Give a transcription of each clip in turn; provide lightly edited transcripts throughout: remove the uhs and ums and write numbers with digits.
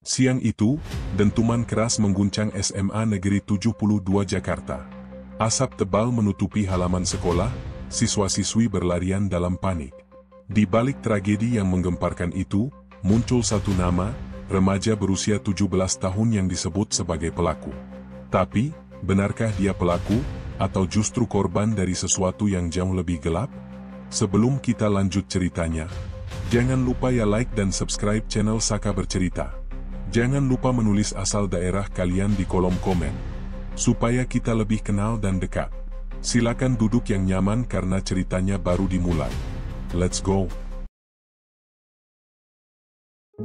Siang itu, dentuman keras mengguncang SMA Negeri 72 Jakarta. Asap tebal menutupi halaman sekolah, siswa-siswi berlarian dalam panik. Di balik tragedi yang menggemparkan itu, muncul satu nama, remaja berusia 17 tahun yang disebut sebagai pelaku. Tapi, benarkah dia pelaku, atau justru korban dari sesuatu yang jauh lebih gelap? Sebelum kita lanjut ceritanya, jangan lupa ya like dan subscribe channel Saka Bercerita. Jangan lupa menulis asal daerah kalian di kolom komen, supaya kita lebih kenal dan dekat. Silakan duduk yang nyaman karena ceritanya baru dimulai. Let's go!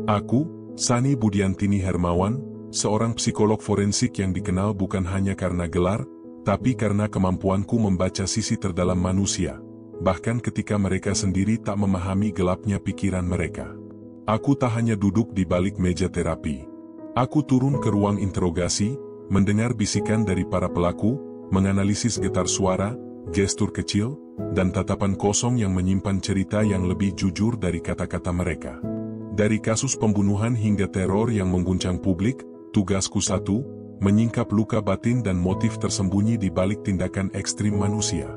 Aku, Sani Budiantini Hermawan, seorang psikolog forensik yang dikenal bukan hanya karena gelar, tapi karena kemampuanku membaca sisi terdalam manusia, bahkan ketika mereka sendiri tak memahami gelapnya pikiran mereka. Aku tak hanya duduk di balik meja terapi. Aku turun ke ruang interogasi, mendengar bisikan dari para pelaku, menganalisis getar suara, gestur kecil, dan tatapan kosong yang menyimpan cerita yang lebih jujur dari kata-kata mereka. Dari kasus pembunuhan hingga teror yang mengguncang publik, tugasku satu, menyingkap luka batin dan motif tersembunyi di balik tindakan ekstrim manusia.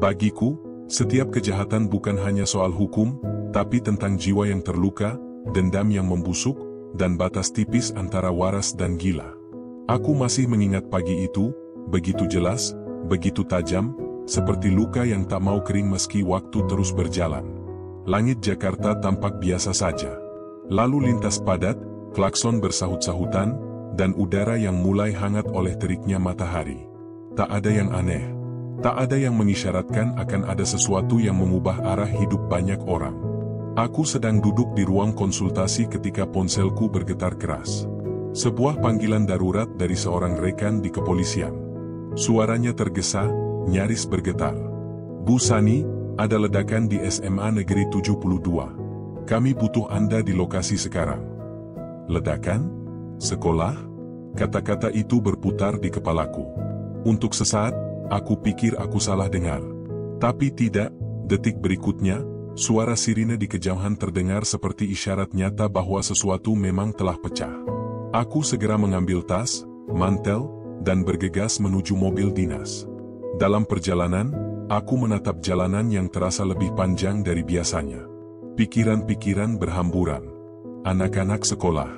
Bagiku, setiap kejahatan bukan hanya soal hukum, tapi tentang jiwa yang terluka, dendam yang membusuk, dan batas tipis antara waras dan gila. Aku masih mengingat pagi itu, begitu jelas, begitu tajam, seperti luka yang tak mau kering meski waktu terus berjalan. Langit Jakarta tampak biasa saja. Lalu lintas padat, klakson bersahut-sahutan, dan udara yang mulai hangat oleh teriknya matahari. Tak ada yang aneh. Tak ada yang mengisyaratkan akan ada sesuatu yang mengubah arah hidup banyak orang. Aku sedang duduk di ruang konsultasi ketika ponselku bergetar keras. Sebuah panggilan darurat dari seorang rekan di kepolisian. Suaranya tergesa, nyaris bergetar. Bu Sani, ada ledakan di SMA Negeri 72. Kami butuh Anda di lokasi sekarang. Ledakan? Sekolah? Kata-kata itu berputar di kepalaku. Untuk sesaat, aku pikir aku salah dengar. Tapi tidak, detik berikutnya, suara sirine di kejauhan terdengar seperti isyarat nyata bahwa sesuatu memang telah pecah. Aku segera mengambil tas, mantel, dan bergegas menuju mobil dinas. Dalam perjalanan, aku menatap jalanan yang terasa lebih panjang dari biasanya. Pikiran-pikiran berhamburan. Anak-anak sekolah,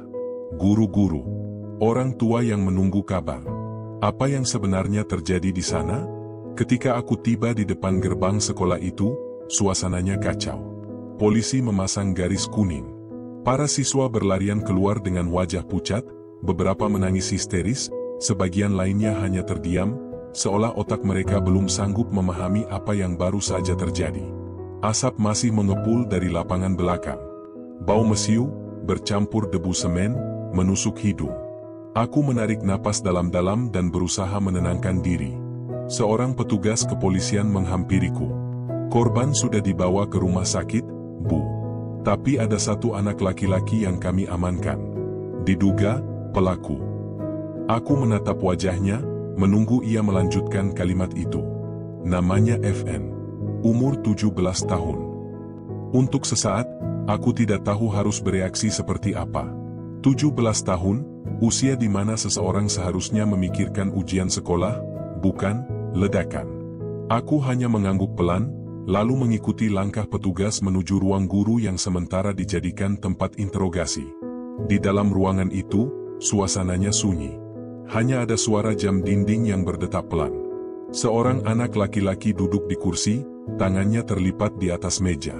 guru-guru, orang tua yang menunggu kabar. Apa yang sebenarnya terjadi di sana? Ketika aku tiba di depan gerbang sekolah itu, suasananya kacau. Polisi memasang garis kuning. Para siswa berlarian keluar dengan wajah pucat, beberapa menangis histeris, sebagian lainnya hanya terdiam, seolah otak mereka belum sanggup memahami apa yang baru saja terjadi. Asap masih mengepul dari lapangan belakang. Bau mesiu, bercampur debu semen, menusuk hidung. Aku menarik napas dalam-dalam dan berusaha menenangkan diri. Seorang petugas kepolisian menghampiriku. Korban sudah dibawa ke rumah sakit, Bu. Tapi ada satu anak laki-laki yang kami amankan. Diduga, pelaku. Aku menatap wajahnya, menunggu ia melanjutkan kalimat itu. Namanya FN. Umur 17 tahun. Untuk sesaat, aku tidak tahu harus bereaksi seperti apa. 17 tahun, usia di mana seseorang seharusnya memikirkan ujian sekolah, bukan ledakan. Aku hanya mengangguk pelan, lalu mengikuti langkah petugas menuju ruang guru yang sementara dijadikan tempat interogasi. Di dalam ruangan itu, suasananya sunyi. Hanya ada suara jam dinding yang berdetak pelan. Seorang anak laki-laki duduk di kursi, tangannya terlipat di atas meja.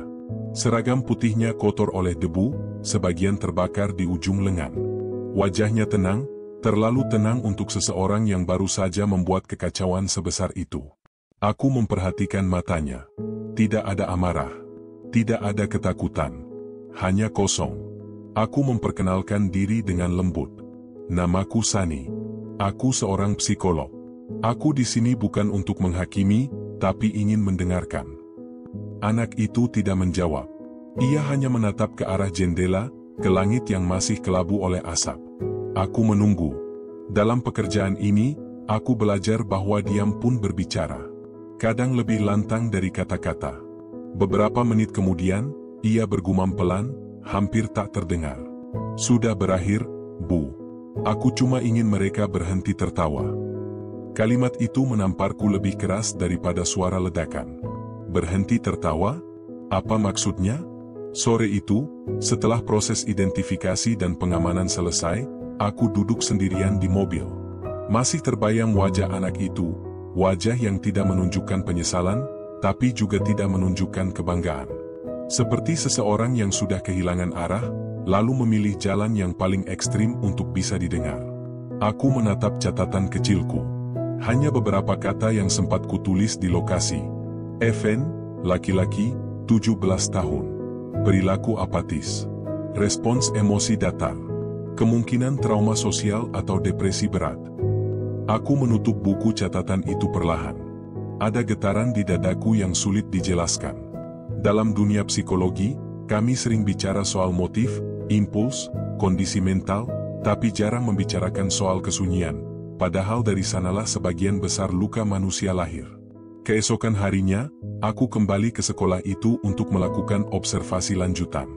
Seragam putihnya kotor oleh debu, sebagian terbakar di ujung lengan. Wajahnya tenang, terlalu tenang untuk seseorang yang baru saja membuat kekacauan sebesar itu. Aku memperhatikan matanya. Tidak ada amarah. Tidak ada ketakutan. Hanya kosong. Aku memperkenalkan diri dengan lembut. Namaku Sani. Aku seorang psikolog. Aku di sini bukan untuk menghakimi, tapi ingin mendengarkan. Anak itu tidak menjawab. Ia hanya menatap ke arah jendela, ke langit yang masih kelabu oleh asap. Aku menunggu. Dalam pekerjaan ini, aku belajar bahwa diam pun berbicara. Kadang lebih lantang dari kata-kata. Beberapa menit kemudian, ia bergumam pelan, hampir tak terdengar. Sudah berakhir, Bu. Aku cuma ingin mereka berhenti tertawa. Kalimat itu menamparku lebih keras daripada suara ledakan. Berhenti tertawa? Apa maksudnya? Sore itu, setelah proses identifikasi dan pengamanan selesai, aku duduk sendirian di mobil. Masih terbayang wajah anak itu, wajah yang tidak menunjukkan penyesalan, tapi juga tidak menunjukkan kebanggaan. Seperti seseorang yang sudah kehilangan arah, lalu memilih jalan yang paling ekstrim untuk bisa didengar. Aku menatap catatan kecilku. Hanya beberapa kata yang sempat kutulis di lokasi. FN, laki-laki, 17 tahun. Perilaku apatis. Respons emosi datar. Kemungkinan trauma sosial atau depresi berat. Aku menutup buku catatan itu perlahan. Ada getaran di dadaku yang sulit dijelaskan. Dalam dunia psikologi, kami sering bicara soal motif, impuls, kondisi mental, tapi jarang membicarakan soal kesunyian, padahal dari sanalah sebagian besar luka manusia lahir. Keesokan harinya, aku kembali ke sekolah itu untuk melakukan observasi lanjutan.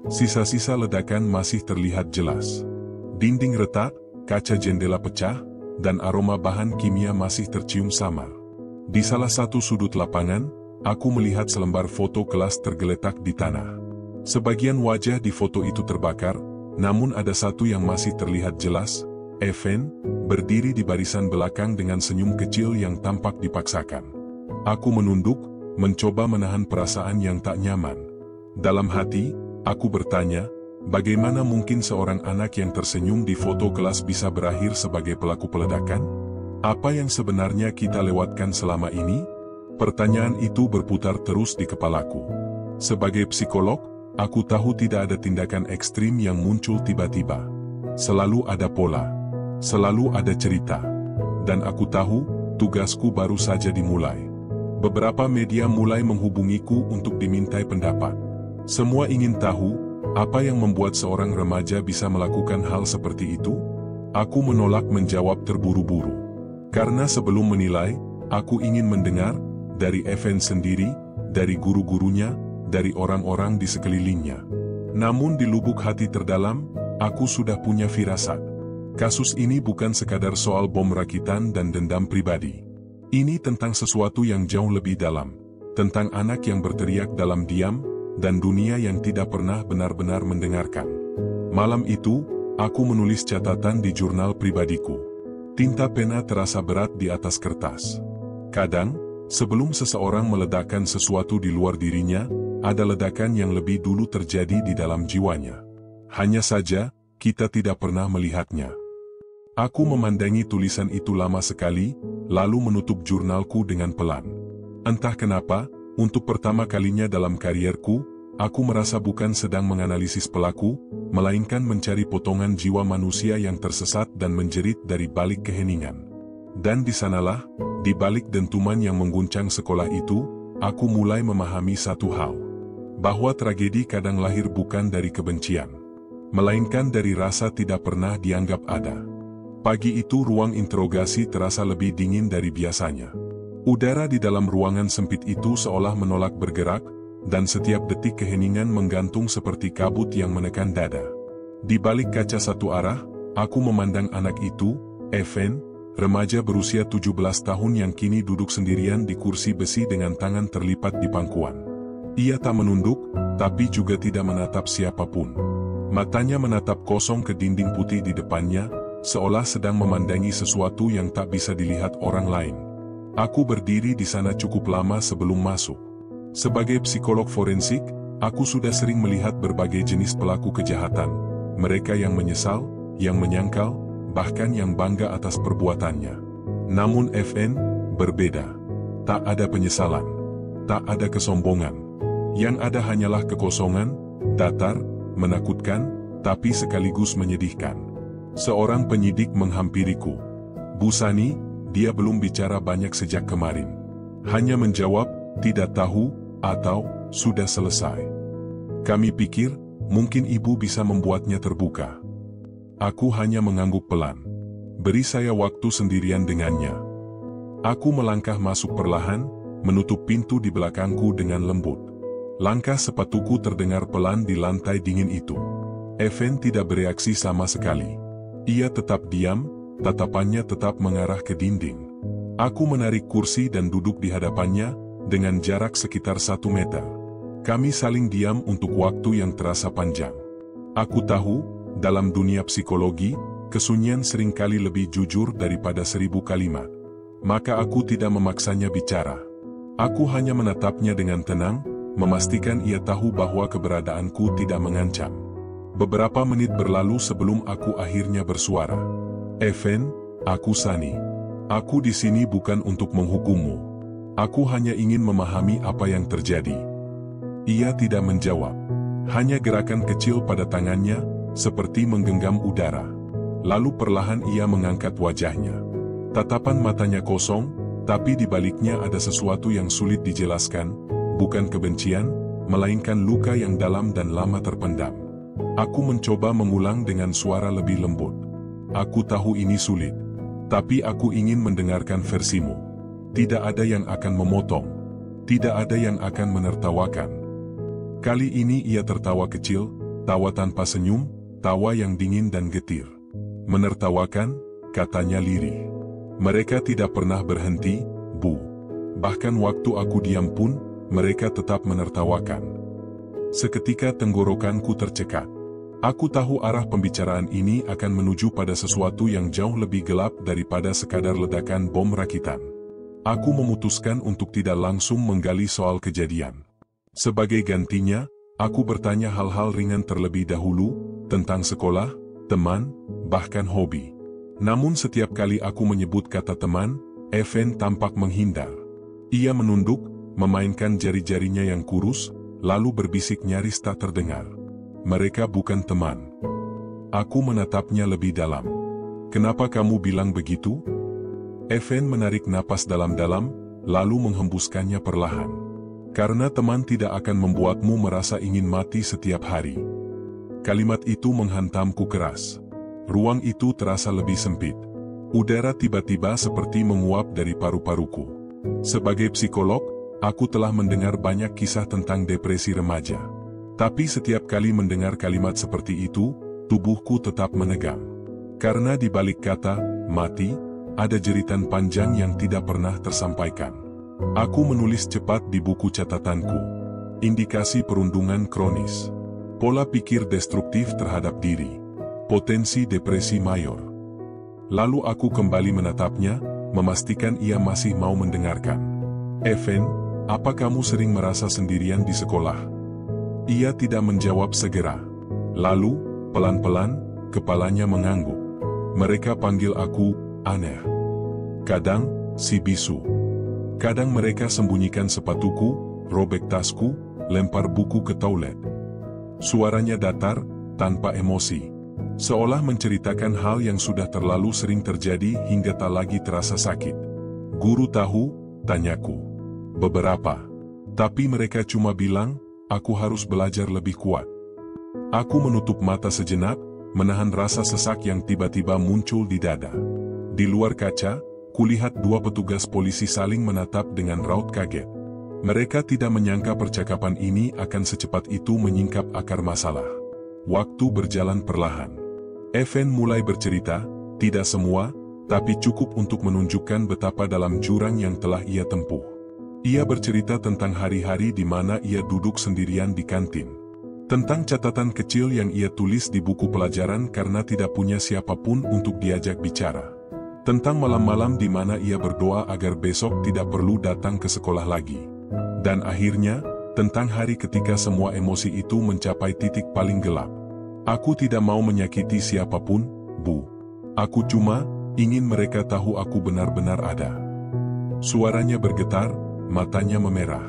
Sisa-sisa ledakan masih terlihat jelas. Dinding retak, kaca jendela pecah, dan aroma bahan kimia masih tercium samar. Di salah satu sudut lapangan, aku melihat selembar foto kelas tergeletak di tanah. Sebagian wajah di foto itu terbakar, namun ada satu yang masih terlihat jelas, Evan, berdiri di barisan belakang dengan senyum kecil yang tampak dipaksakan. Aku menunduk, mencoba menahan perasaan yang tak nyaman. Dalam hati, aku bertanya, bagaimana mungkin seorang anak yang tersenyum di foto kelas bisa berakhir sebagai pelaku peledakan? Apa yang sebenarnya kita lewatkan selama ini? Pertanyaan itu berputar terus di kepalaku. Sebagai psikolog, aku tahu tidak ada tindakan ekstrim yang muncul tiba-tiba. Selalu ada pola. Selalu ada cerita. Dan aku tahu, tugasku baru saja dimulai. Beberapa media mulai menghubungiku untuk dimintai pendapat. Semua ingin tahu, apa yang membuat seorang remaja bisa melakukan hal seperti itu? Aku menolak menjawab terburu-buru. Karena sebelum menilai, aku ingin mendengar, dari Evan sendiri, dari guru-gurunya, dari orang-orang di sekelilingnya. Namun di lubuk hati terdalam, aku sudah punya firasat. Kasus ini bukan sekadar soal bom rakitan dan dendam pribadi. Ini tentang sesuatu yang jauh lebih dalam, tentang anak yang berteriak dalam diam, dan dunia yang tidak pernah benar-benar mendengarkan. Malam itu, aku menulis catatan di jurnal pribadiku. Tinta pena terasa berat di atas kertas. Kadang, sebelum seseorang meledakkan sesuatu di luar dirinya, ada ledakan yang lebih dulu terjadi di dalam jiwanya. Hanya saja, kita tidak pernah melihatnya. Aku memandangi tulisan itu lama sekali, lalu menutup jurnalku dengan pelan. Entah kenapa, untuk pertama kalinya dalam karierku, aku merasa bukan sedang menganalisis pelaku, melainkan mencari potongan jiwa manusia yang tersesat dan menjerit dari balik keheningan. Dan di sanalah, di balik dentuman yang mengguncang sekolah itu, aku mulai memahami satu hal. Bahwa tragedi kadang lahir bukan dari kebencian, melainkan dari rasa tidak pernah dianggap ada. Pagi itu ruang interogasi terasa lebih dingin dari biasanya. Udara di dalam ruangan sempit itu seolah menolak bergerak, dan setiap detik keheningan menggantung seperti kabut yang menekan dada. Di balik kaca satu arah, aku memandang anak itu, Evan, remaja berusia 17 tahun yang kini duduk sendirian di kursi besi dengan tangan terlipat di pangkuan. Ia tak menunduk, tapi juga tidak menatap siapapun. Matanya menatap kosong ke dinding putih di depannya, seolah sedang memandangi sesuatu yang tak bisa dilihat orang lain. Aku berdiri di sana cukup lama sebelum masuk. Sebagai psikolog forensik, aku sudah sering melihat berbagai jenis pelaku kejahatan. Mereka yang menyesal, yang menyangkal, bahkan yang bangga atas perbuatannya. Namun FN berbeda. Tak ada penyesalan. Tak ada kesombongan. Yang ada hanyalah kekosongan, datar, menakutkan, tapi sekaligus menyedihkan. Seorang penyidik menghampiriku. Bu Sani, dia belum bicara banyak sejak kemarin. Hanya menjawab, tidak tahu, atau, sudah selesai. Kami pikir, mungkin ibu bisa membuatnya terbuka. Aku hanya mengangguk pelan. Beri saya waktu sendirian dengannya. Aku melangkah masuk perlahan, menutup pintu di belakangku dengan lembut. Langkah sepatuku terdengar pelan di lantai dingin itu. Evan tidak bereaksi sama sekali. Ia tetap diam, tatapannya tetap mengarah ke dinding. Aku menarik kursi dan duduk di hadapannya, dengan jarak sekitar 1 meter. Kami saling diam untuk waktu yang terasa panjang. Aku tahu, dalam dunia psikologi, kesunyian seringkali lebih jujur daripada 1000 kalimat. Maka aku tidak memaksanya bicara. Aku hanya menatapnya dengan tenang, memastikan ia tahu bahwa keberadaanku tidak mengancam. Beberapa menit berlalu sebelum aku akhirnya bersuara. "Evan, aku Sani. Aku di sini bukan untuk menghukummu. Aku hanya ingin memahami apa yang terjadi." Ia tidak menjawab. Hanya gerakan kecil pada tangannya, seperti menggenggam udara. Lalu perlahan ia mengangkat wajahnya. Tatapan matanya kosong, tapi di baliknya ada sesuatu yang sulit dijelaskan, bukan kebencian, melainkan luka yang dalam dan lama terpendam. Aku mencoba mengulang dengan suara lebih lembut. "Aku tahu ini sulit. Tapi aku ingin mendengarkan versimu. Tidak ada yang akan memotong. Tidak ada yang akan menertawakan." Kali ini ia tertawa kecil, tawa tanpa senyum, tawa yang dingin dan getir. "Menertawakan," katanya lirih. "Mereka tidak pernah berhenti, Bu. Bahkan waktu aku diam pun, mereka tetap menertawakan." Seketika tenggorokanku tercekat. Aku tahu arah pembicaraan ini akan menuju pada sesuatu yang jauh lebih gelap daripada sekadar ledakan bom rakitan. Aku memutuskan untuk tidak langsung menggali soal kejadian. Sebagai gantinya, aku bertanya hal-hal ringan terlebih dahulu, tentang sekolah, teman, bahkan hobi. Namun setiap kali aku menyebut kata teman, Evan tampak menghindar. Ia menunduk, memainkan jari-jarinya yang kurus, lalu berbisik nyaris tak terdengar. "Mereka bukan teman." Aku menatapnya lebih dalam. "Kenapa kamu bilang begitu?" Evan menarik napas dalam-dalam, lalu menghembuskannya perlahan. "Karena teman tidak akan membuatmu merasa ingin mati setiap hari." Kalimat itu menghantamku keras. Ruang itu terasa lebih sempit. Udara tiba-tiba seperti menguap dari paru-paruku. Sebagai psikolog, aku telah mendengar banyak kisah tentang depresi remaja. Tapi setiap kali mendengar kalimat seperti itu, tubuhku tetap menegang. Karena di balik kata "mati", ada jeritan panjang yang tidak pernah tersampaikan. Aku menulis cepat di buku catatanku. Indikasi perundungan kronis. Pola pikir destruktif terhadap diri. Potensi depresi mayor. Lalu aku kembali menatapnya, memastikan ia masih mau mendengarkan. "Evan, apa kamu sering merasa sendirian di sekolah?" Ia tidak menjawab segera. Lalu, pelan-pelan, kepalanya mengangguk. "Mereka panggil aku aneh. Kadang, si bisu. Kadang mereka sembunyikan sepatuku, robek tasku, lempar buku ke toilet." Suaranya datar, tanpa emosi. Seolah menceritakan hal yang sudah terlalu sering terjadi hingga tak lagi terasa sakit. "Guru tahu?" tanyaku. "Beberapa. Tapi mereka cuma bilang, aku harus belajar lebih kuat." Aku menutup mata sejenak, menahan rasa sesak yang tiba-tiba muncul di dada. Di luar kaca, kulihat 2 petugas polisi saling menatap dengan raut kaget. Mereka tidak menyangka percakapan ini akan secepat itu menyingkap akar masalah. Waktu berjalan perlahan. Evan mulai bercerita, tidak semua, tapi cukup untuk menunjukkan betapa dalam jurang yang telah ia tempuh. Ia bercerita tentang hari-hari di mana ia duduk sendirian di kantin. Tentang catatan kecil yang ia tulis di buku pelajaran karena tidak punya siapapun untuk diajak bicara. Tentang malam-malam di mana ia berdoa agar besok tidak perlu datang ke sekolah lagi. Dan akhirnya, tentang hari ketika semua emosi itu mencapai titik paling gelap. "Aku tidak mau menyakiti siapapun, Bu. Aku cuma ingin mereka tahu aku benar-benar ada." Suaranya bergetar, matanya memerah.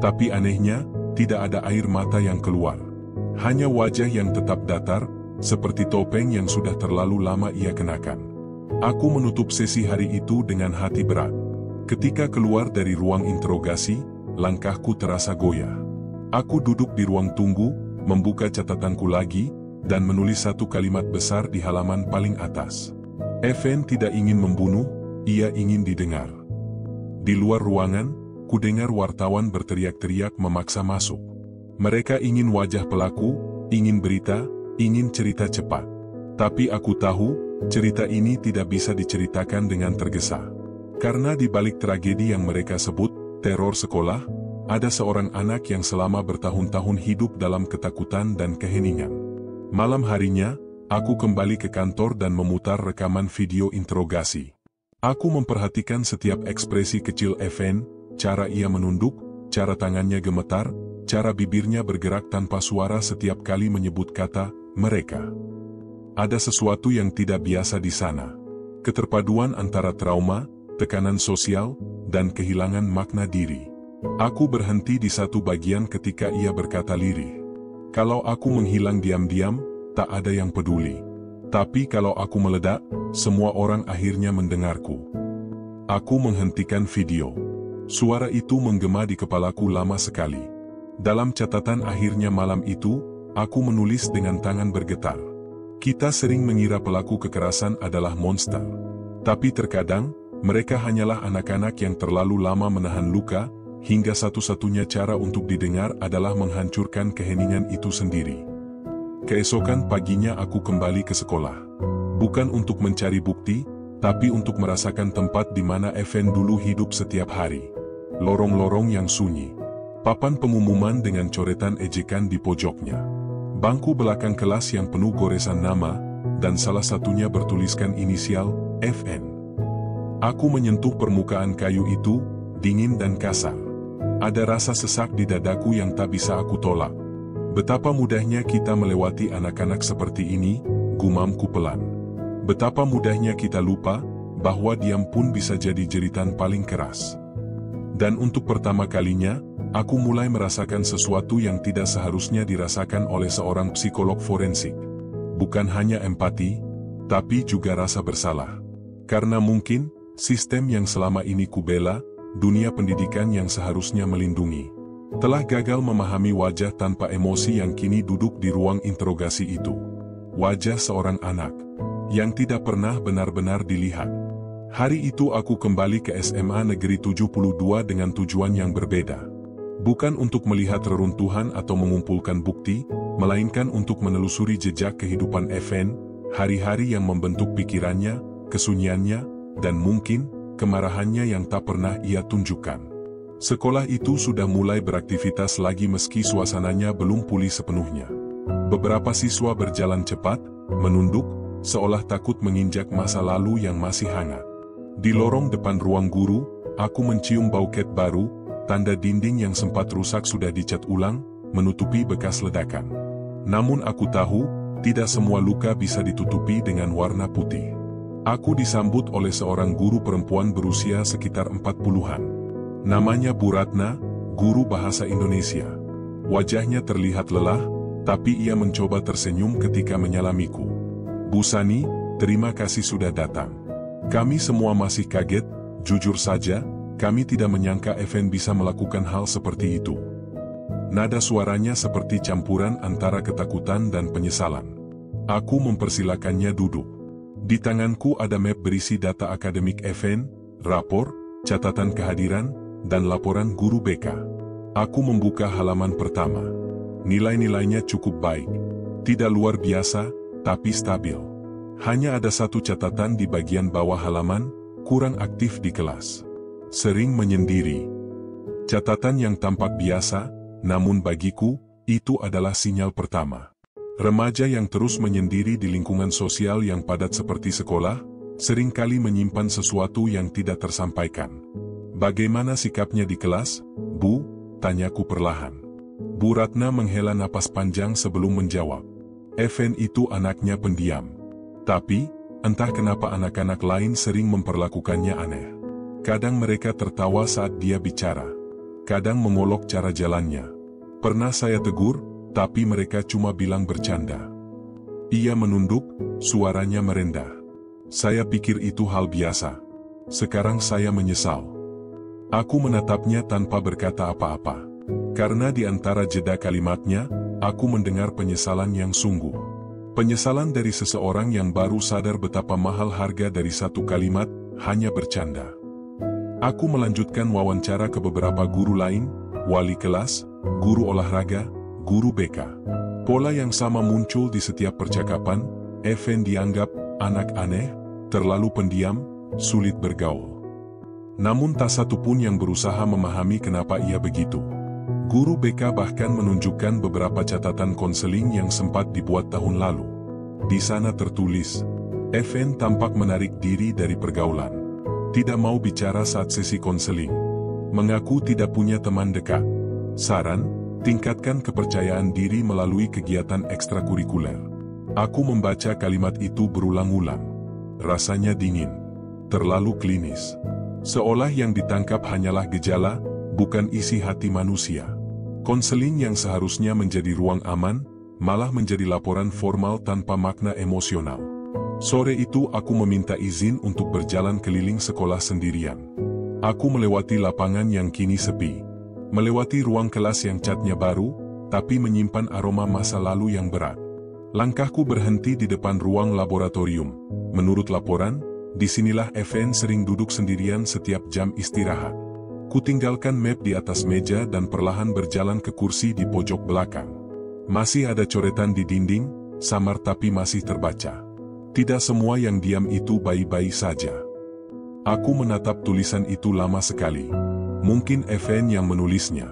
Tapi anehnya, tidak ada air mata yang keluar. Hanya wajah yang tetap datar, seperti topeng yang sudah terlalu lama ia kenakan. Aku menutup sesi hari itu dengan hati berat. Ketika keluar dari ruang interogasi, langkahku terasa goyah. Aku duduk di ruang tunggu, membuka catatanku lagi, dan menulis 1 kalimat besar di halaman paling atas. Evan tidak ingin membunuh, ia ingin didengar. Di luar ruangan, kudengar wartawan berteriak-teriak memaksa masuk. Mereka ingin wajah pelaku, ingin berita, ingin cerita cepat. Tapi aku tahu, cerita ini tidak bisa diceritakan dengan tergesa. Karena di balik tragedi yang mereka sebut teror sekolah, ada seorang anak yang selama bertahun-tahun hidup dalam ketakutan dan keheningan. Malam harinya, aku kembali ke kantor dan memutar rekaman video interogasi. Aku memperhatikan setiap ekspresi kecil Evan, cara ia menunduk, cara tangannya gemetar, cara bibirnya bergerak tanpa suara setiap kali menyebut kata mereka. Ada sesuatu yang tidak biasa di sana. Keterpaduan antara trauma, tekanan sosial, dan kehilangan makna diri. Aku berhenti di satu bagian ketika ia berkata lirih. Kalau aku menghilang diam-diam, tak ada yang peduli. Tapi kalau aku meledak, semua orang akhirnya mendengarku. Aku menghentikan video. Suara itu menggema di kepalaku lama sekali. Dalam catatan akhirnya malam itu, aku menulis dengan tangan bergetar. Kita sering mengira pelaku kekerasan adalah monster. Tapi terkadang, mereka hanyalah anak-anak yang terlalu lama menahan luka, hingga satu-satunya cara untuk didengar adalah menghancurkan keheningan itu sendiri. Keesokan paginya aku kembali ke sekolah. Bukan untuk mencari bukti, tapi untuk merasakan tempat di mana Evan dulu hidup setiap hari. Lorong-lorong yang sunyi. Papan pengumuman dengan coretan ejekan di pojoknya. Bangku belakang kelas yang penuh goresan nama, dan salah satunya bertuliskan inisial, FN. Aku menyentuh permukaan kayu itu, dingin dan kasar. Ada rasa sesak di dadaku yang tak bisa aku tolak. Betapa mudahnya kita melewati anak-anak seperti ini, gumamku pelan. Betapa mudahnya kita lupa, bahwa diam pun bisa jadi jeritan paling keras. Dan untuk pertama kalinya, aku mulai merasakan sesuatu yang tidak seharusnya dirasakan oleh seorang psikolog forensik. Bukan hanya empati, tapi juga rasa bersalah. Karena mungkin, sistem yang selama ini kubela, dunia pendidikan yang seharusnya melindungi, telah gagal memahami wajah tanpa emosi yang kini duduk di ruang interogasi itu. Wajah seorang anak, yang tidak pernah benar-benar dilihat. Hari itu aku kembali ke SMA Negeri 72 dengan tujuan yang berbeda. Bukan untuk melihat reruntuhan atau mengumpulkan bukti, melainkan untuk menelusuri jejak kehidupan Evan, hari-hari yang membentuk pikirannya, kesunyiannya, dan mungkin, kemarahannya yang tak pernah ia tunjukkan. Sekolah itu sudah mulai beraktivitas lagi meski suasananya belum pulih sepenuhnya. Beberapa siswa berjalan cepat, menunduk, seolah takut menginjak masa lalu yang masih hangat. Di lorong depan ruang guru, aku mencium bau cat baru, tanda dinding yang sempat rusak sudah dicat ulang, menutupi bekas ledakan. Namun aku tahu, tidak semua luka bisa ditutupi dengan warna putih. Aku disambut oleh seorang guru perempuan berusia sekitar 40-an. Namanya Bu Ratna, guru bahasa Indonesia. Wajahnya terlihat lelah, tapi ia mencoba tersenyum ketika menyalamiku. Bu Sani, terima kasih sudah datang. Kami semua masih kaget, jujur saja, kami tidak menyangka Evan bisa melakukan hal seperti itu. Nada suaranya seperti campuran antara ketakutan dan penyesalan. Aku mempersilakannya duduk. Di tanganku ada map berisi data akademik Evan, rapor, catatan kehadiran, dan laporan guru BK. Aku membuka halaman pertama. Nilai-nilainya cukup baik. Tidak luar biasa, tapi stabil. Hanya ada satu catatan di bagian bawah halaman, kurang aktif di kelas. Sering menyendiri. Catatan yang tampak biasa, namun bagiku, itu adalah sinyal pertama. Remaja yang terus menyendiri di lingkungan sosial yang padat seperti sekolah, seringkali menyimpan sesuatu yang tidak tersampaikan. Bagaimana sikapnya di kelas, Bu? Tanyaku perlahan. Bu Ratna menghela napas panjang sebelum menjawab. Evan itu anaknya pendiam. Tapi, entah kenapa anak-anak lain sering memperlakukannya aneh. Kadang mereka tertawa saat dia bicara. Kadang mengolok cara jalannya. Pernah saya tegur, tapi mereka cuma bilang bercanda. Ia menunduk, suaranya merendah. Saya pikir itu hal biasa. Sekarang saya menyesal. Aku menatapnya tanpa berkata apa-apa. Karena di antara jeda kalimatnya, aku mendengar penyesalan yang sungguh. Penyesalan dari seseorang yang baru sadar betapa mahal harga dari satu kalimat, hanya bercanda. Aku melanjutkan wawancara ke beberapa guru lain, wali kelas, guru olahraga, guru BK. Pola yang sama muncul di setiap percakapan. Evan dianggap anak aneh, terlalu pendiam, sulit bergaul. Namun tak satu pun yang berusaha memahami kenapa ia begitu. Guru BK bahkan menunjukkan beberapa catatan konseling yang sempat dibuat tahun lalu. Di sana tertulis, FN tampak menarik diri dari pergaulan. Tidak mau bicara saat sesi konseling. Mengaku tidak punya teman dekat. Saran, tingkatkan kepercayaan diri melalui kegiatan ekstrakurikuler. Aku membaca kalimat itu berulang-ulang. Rasanya dingin. Terlalu klinis. Seolah yang ditangkap hanyalah gejala, bukan isi hati manusia. Konseling yang seharusnya menjadi ruang aman, malah menjadi laporan formal tanpa makna emosional. Sore itu aku meminta izin untuk berjalan keliling sekolah sendirian. Aku melewati lapangan yang kini sepi. Melewati ruang kelas yang catnya baru, tapi menyimpan aroma masa lalu yang berat. Langkahku berhenti di depan ruang laboratorium. Menurut laporan, disinilah FN sering duduk sendirian setiap jam istirahat. Kutinggalkan map di atas meja dan perlahan berjalan ke kursi di pojok belakang. Masih ada coretan di dinding, samar tapi masih terbaca. Tidak semua yang diam itu baik-baik saja. Aku menatap tulisan itu lama sekali. Mungkin FN yang menulisnya.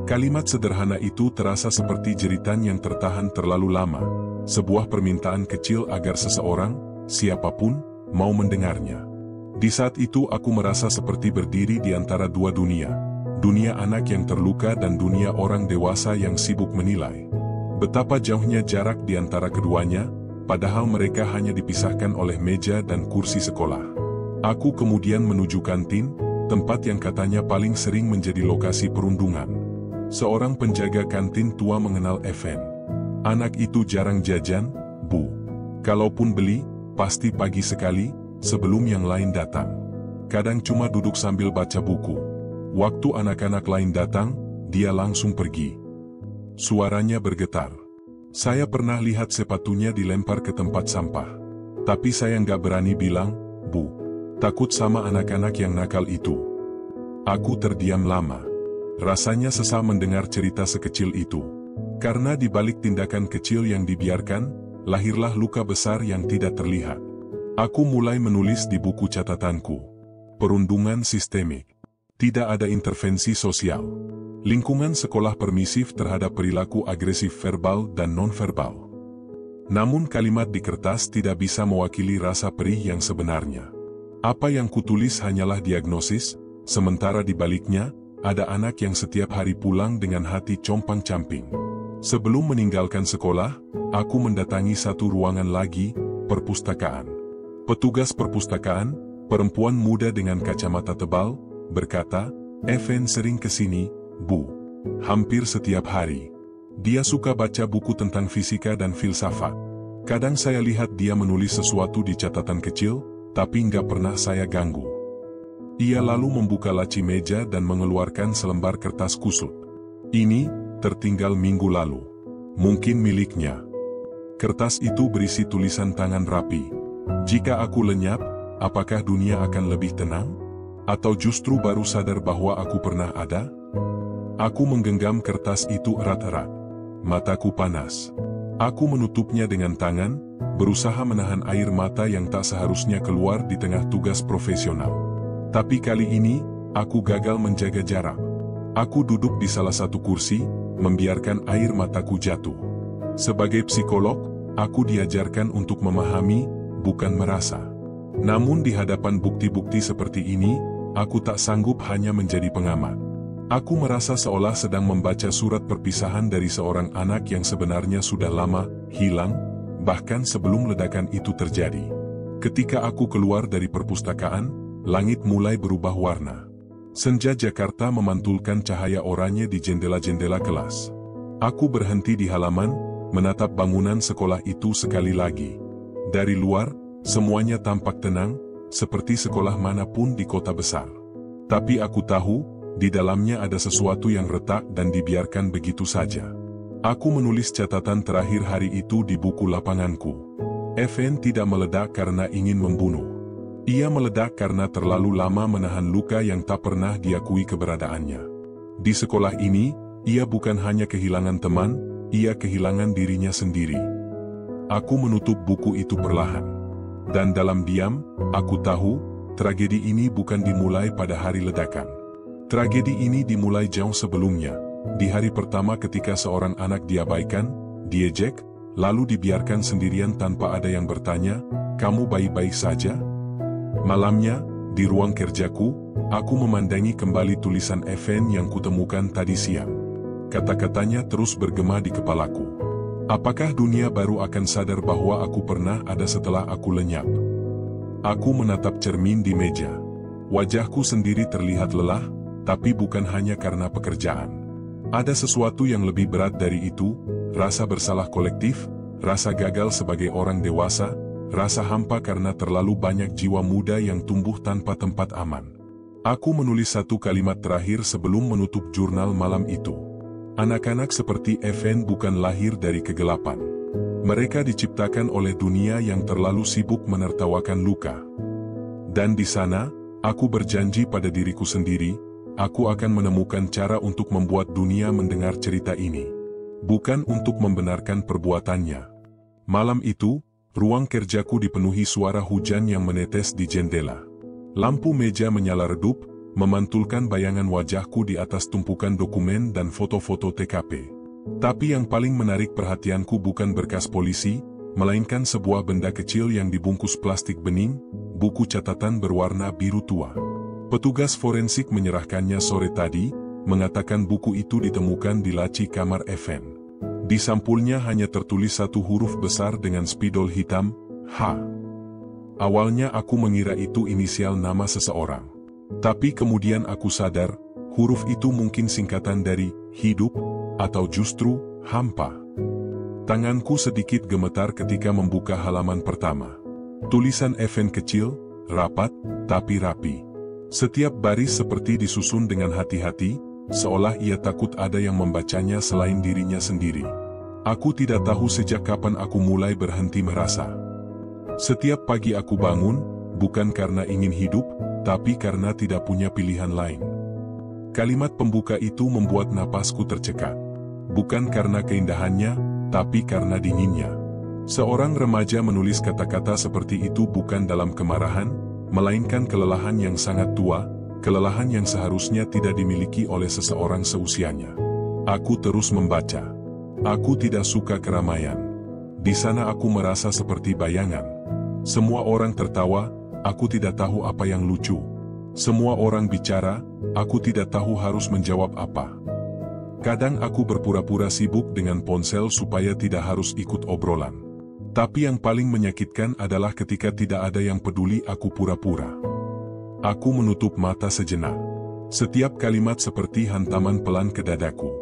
Kalimat sederhana itu terasa seperti jeritan yang tertahan terlalu lama. Sebuah permintaan kecil agar seseorang, siapapun, mau mendengarnya. Di saat itu aku merasa seperti berdiri di antara dua dunia. Dunia anak yang terluka dan dunia orang dewasa yang sibuk menilai. Betapa jauhnya jarak di antara keduanya, padahal mereka hanya dipisahkan oleh meja dan kursi sekolah. Aku kemudian menuju kantin, tempat yang katanya paling sering menjadi lokasi perundungan. Seorang penjaga kantin tua mengenal FN. Anak itu jarang jajan, Bu. Kalaupun beli, pasti pagi sekali, sebelum yang lain datang. Kadang cuma duduk sambil baca buku. Waktu anak-anak lain datang, dia langsung pergi. Suaranya bergetar. Saya pernah lihat sepatunya dilempar ke tempat sampah. Tapi saya nggak berani bilang, Bu. Takut sama anak-anak yang nakal itu. Aku terdiam lama. Rasanya sesal mendengar cerita sekecil itu. Karena di balik tindakan kecil yang dibiarkan, lahirlah luka besar yang tidak terlihat. Aku mulai menulis di buku catatanku. Perundungan sistemik. Tidak ada intervensi sosial. Lingkungan sekolah permisif terhadap perilaku agresif verbal dan nonverbal. Namun kalimat di kertas tidak bisa mewakili rasa perih yang sebenarnya. Apa yang kutulis hanyalah diagnosis, sementara di baliknya, ada anak yang setiap hari pulang dengan hati compang-camping. Sebelum meninggalkan sekolah, aku mendatangi satu ruangan lagi, perpustakaan. Petugas perpustakaan, perempuan muda dengan kacamata tebal, berkata, FN sering kesini, Bu. Hampir setiap hari. Dia suka baca buku tentang fisika dan filsafat. Kadang saya lihat dia menulis sesuatu di catatan kecil, tapi nggak pernah saya ganggu. Ia lalu membuka laci meja dan mengeluarkan selembar kertas kusut. Ini, tertinggal minggu lalu. Mungkin miliknya. Kertas itu berisi tulisan tangan rapi. Jika aku lenyap, apakah dunia akan lebih tenang? Atau justru baru sadar bahwa aku pernah ada? Aku menggenggam kertas itu erat-erat. Mataku panas. Aku menutupnya dengan tangan, berusaha menahan air mata yang tak seharusnya keluar di tengah tugas profesional. Tapi kali ini, aku gagal menjaga jarak. Aku duduk di salah satu kursi, membiarkan air mataku jatuh. Sebagai psikolog, aku diajarkan untuk memahami, bukan merasa. Namun di hadapan bukti-bukti seperti ini, aku tak sanggup hanya menjadi pengamat. Aku merasa seolah sedang membaca surat perpisahan dari seorang anak yang sebenarnya sudah lama hilang, bahkan sebelum ledakan itu terjadi. Ketika aku keluar dari perpustakaan, langit mulai berubah warna. Senja Jakarta memantulkan cahaya oranye di jendela-jendela kelas. Aku berhenti di halaman, menatap bangunan sekolah itu sekali lagi. Dari luar, semuanya tampak tenang, seperti sekolah manapun di kota besar. Tapi aku tahu, di dalamnya ada sesuatu yang retak dan dibiarkan begitu saja. Aku menulis catatan terakhir hari itu di buku lapanganku. FN tidak meledak karena ingin membunuh. Ia meledak karena terlalu lama menahan luka yang tak pernah diakui keberadaannya. Di sekolah ini, ia bukan hanya kehilangan teman, ia kehilangan dirinya sendiri. Aku menutup buku itu perlahan. Dan dalam diam, aku tahu, tragedi ini bukan dimulai pada hari ledakan. Tragedi ini dimulai jauh sebelumnya, di hari pertama ketika seorang anak diabaikan, diejek, lalu dibiarkan sendirian tanpa ada yang bertanya, "Kamu baik-baik saja?" Malamnya, di ruang kerjaku, aku memandangi kembali tulisan Evan yang kutemukan tadi siang. Kata-katanya terus bergema di kepalaku. Apakah dunia baru akan sadar bahwa aku pernah ada setelah aku lenyap? Aku menatap cermin di meja. Wajahku sendiri terlihat lelah, tapi bukan hanya karena pekerjaan. Ada sesuatu yang lebih berat dari itu, rasa bersalah kolektif, rasa gagal sebagai orang dewasa, rasa hampa karena terlalu banyak jiwa muda yang tumbuh tanpa tempat aman. Aku menulis satu kalimat terakhir sebelum menutup jurnal malam itu. Anak-anak seperti Evan bukan lahir dari kegelapan. Mereka diciptakan oleh dunia yang terlalu sibuk menertawakan luka. Dan di sana, aku berjanji pada diriku sendiri, aku akan menemukan cara untuk membuat dunia mendengar cerita ini. Bukan untuk membenarkan perbuatannya. Malam itu, ruang kerjaku dipenuhi suara hujan yang menetes di jendela. Lampu meja menyala redup, memantulkan bayangan wajahku di atas tumpukan dokumen dan foto-foto TKP. Tapi yang paling menarik perhatianku bukan berkas polisi, melainkan sebuah benda kecil yang dibungkus plastik bening, buku catatan berwarna biru tua. Petugas forensik menyerahkannya sore tadi, mengatakan buku itu ditemukan di laci kamar Evan. Di sampulnya hanya tertulis satu huruf besar dengan spidol hitam, H. Awalnya aku mengira itu inisial nama seseorang. Tapi kemudian aku sadar, huruf itu mungkin singkatan dari hidup, atau justru hampa. Tanganku sedikit gemetar ketika membuka halaman pertama. Tulisan Evan kecil, rapat, tapi rapi. Setiap baris seperti disusun dengan hati-hati, seolah ia takut ada yang membacanya selain dirinya sendiri. Aku tidak tahu sejak kapan aku mulai berhenti merasa. Setiap pagi aku bangun, bukan karena ingin hidup, tapi karena tidak punya pilihan lain. Kalimat pembuka itu membuat napasku tercekat. Bukan karena keindahannya, tapi karena dinginnya. Seorang remaja menulis kata-kata seperti itu bukan dalam kemarahan, melainkan kelelahan yang sangat tua, kelelahan yang seharusnya tidak dimiliki oleh seseorang seusianya. Aku terus membaca. Aku tidak suka keramaian. Di sana aku merasa seperti bayangan. Semua orang tertawa, aku tidak tahu apa yang lucu. Semua orang bicara, aku tidak tahu harus menjawab apa. Kadang aku berpura-pura sibuk dengan ponsel supaya tidak harus ikut obrolan. Tapi yang paling menyakitkan adalah ketika tidak ada yang peduli aku pura-pura. Aku menutup mata sejenak. Setiap kalimat seperti hantaman pelan ke dadaku.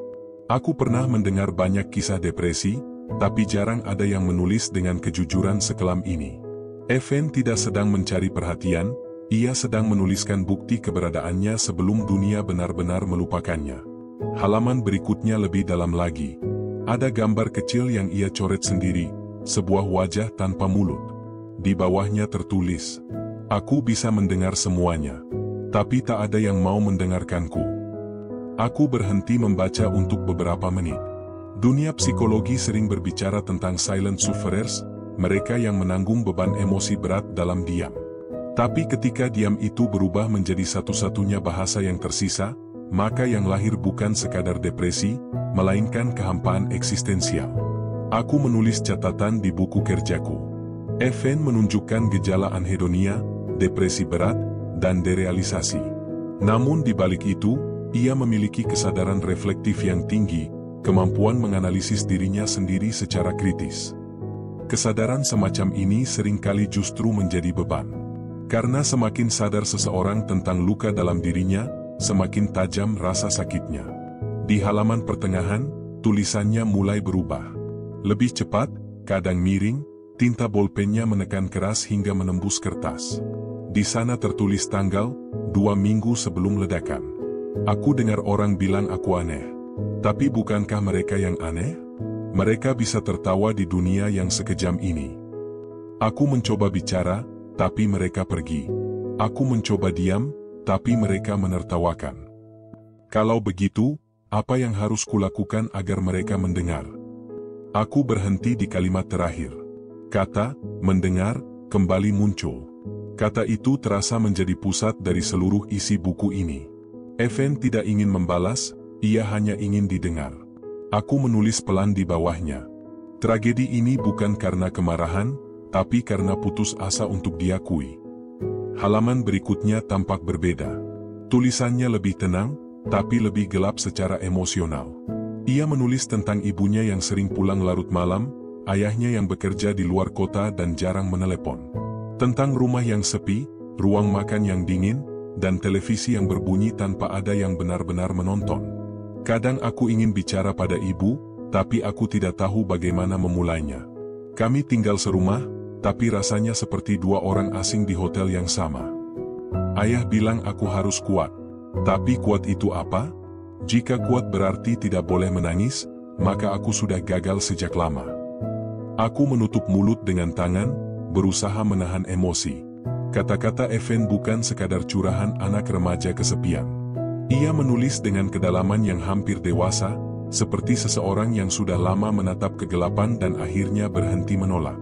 Aku pernah mendengar banyak kisah depresi, tapi jarang ada yang menulis dengan kejujuran sekelam ini. Evan tidak sedang mencari perhatian, ia sedang menuliskan bukti keberadaannya sebelum dunia benar-benar melupakannya. Halaman berikutnya lebih dalam lagi. Ada gambar kecil yang ia coret sendiri, sebuah wajah tanpa mulut. Di bawahnya tertulis, "Aku bisa mendengar semuanya, tapi tak ada yang mau mendengarkanku." Aku berhenti membaca untuk beberapa menit. Dunia psikologi sering berbicara tentang silent sufferers, mereka yang menanggung beban emosi berat dalam diam. Tapi ketika diam itu berubah menjadi satu-satunya bahasa yang tersisa, maka yang lahir bukan sekadar depresi, melainkan kehampaan eksistensial. Aku menulis catatan di buku kerjaku. Evan menunjukkan gejala anhedonia, depresi berat, dan derealisasi. Namun di balik itu, ia memiliki kesadaran reflektif yang tinggi, kemampuan menganalisis dirinya sendiri secara kritis. Kesadaran semacam ini seringkali justru menjadi beban. Karena semakin sadar seseorang tentang luka dalam dirinya, semakin tajam rasa sakitnya. Di halaman pertengahan, tulisannya mulai berubah. Lebih cepat, kadang miring, tinta bolpennya menekan keras hingga menembus kertas. Di sana tertulis tanggal, 2 minggu sebelum ledakan. Aku dengar orang bilang aku aneh. Tapi bukankah mereka yang aneh? Mereka bisa tertawa di dunia yang sekejam ini. Aku mencoba bicara, tapi mereka pergi. Aku mencoba diam, tapi mereka menertawakan. Kalau begitu, apa yang harus kulakukan agar mereka mendengar? Aku berhenti di kalimat terakhir. Kata, mendengar, kembali muncul. Kata itu terasa menjadi pusat dari seluruh isi buku ini. Evan tidak ingin membalas, ia hanya ingin didengar. Aku menulis pelan di bawahnya. Tragedi ini bukan karena kemarahan, tapi karena putus asa untuk diakui. Halaman berikutnya tampak berbeda. Tulisannya lebih tenang, tapi lebih gelap secara emosional. Ia menulis tentang ibunya yang sering pulang larut malam, ayahnya yang bekerja di luar kota dan jarang menelepon. Tentang rumah yang sepi, ruang makan yang dingin, dan televisi yang berbunyi tanpa ada yang benar-benar menonton. Kadang aku ingin bicara pada ibu, tapi aku tidak tahu bagaimana memulainya. Kami tinggal serumah, tapi rasanya seperti dua orang asing di hotel yang sama. Ayah bilang aku harus kuat. Tapi kuat itu apa? Jika kuat berarti tidak boleh menangis, maka aku sudah gagal sejak lama. Aku menutup mulut dengan tangan, berusaha menahan emosi. Kata-kata Evan bukan sekadar curahan anak remaja kesepian. Ia menulis dengan kedalaman yang hampir dewasa, seperti seseorang yang sudah lama menatap kegelapan dan akhirnya berhenti menolak.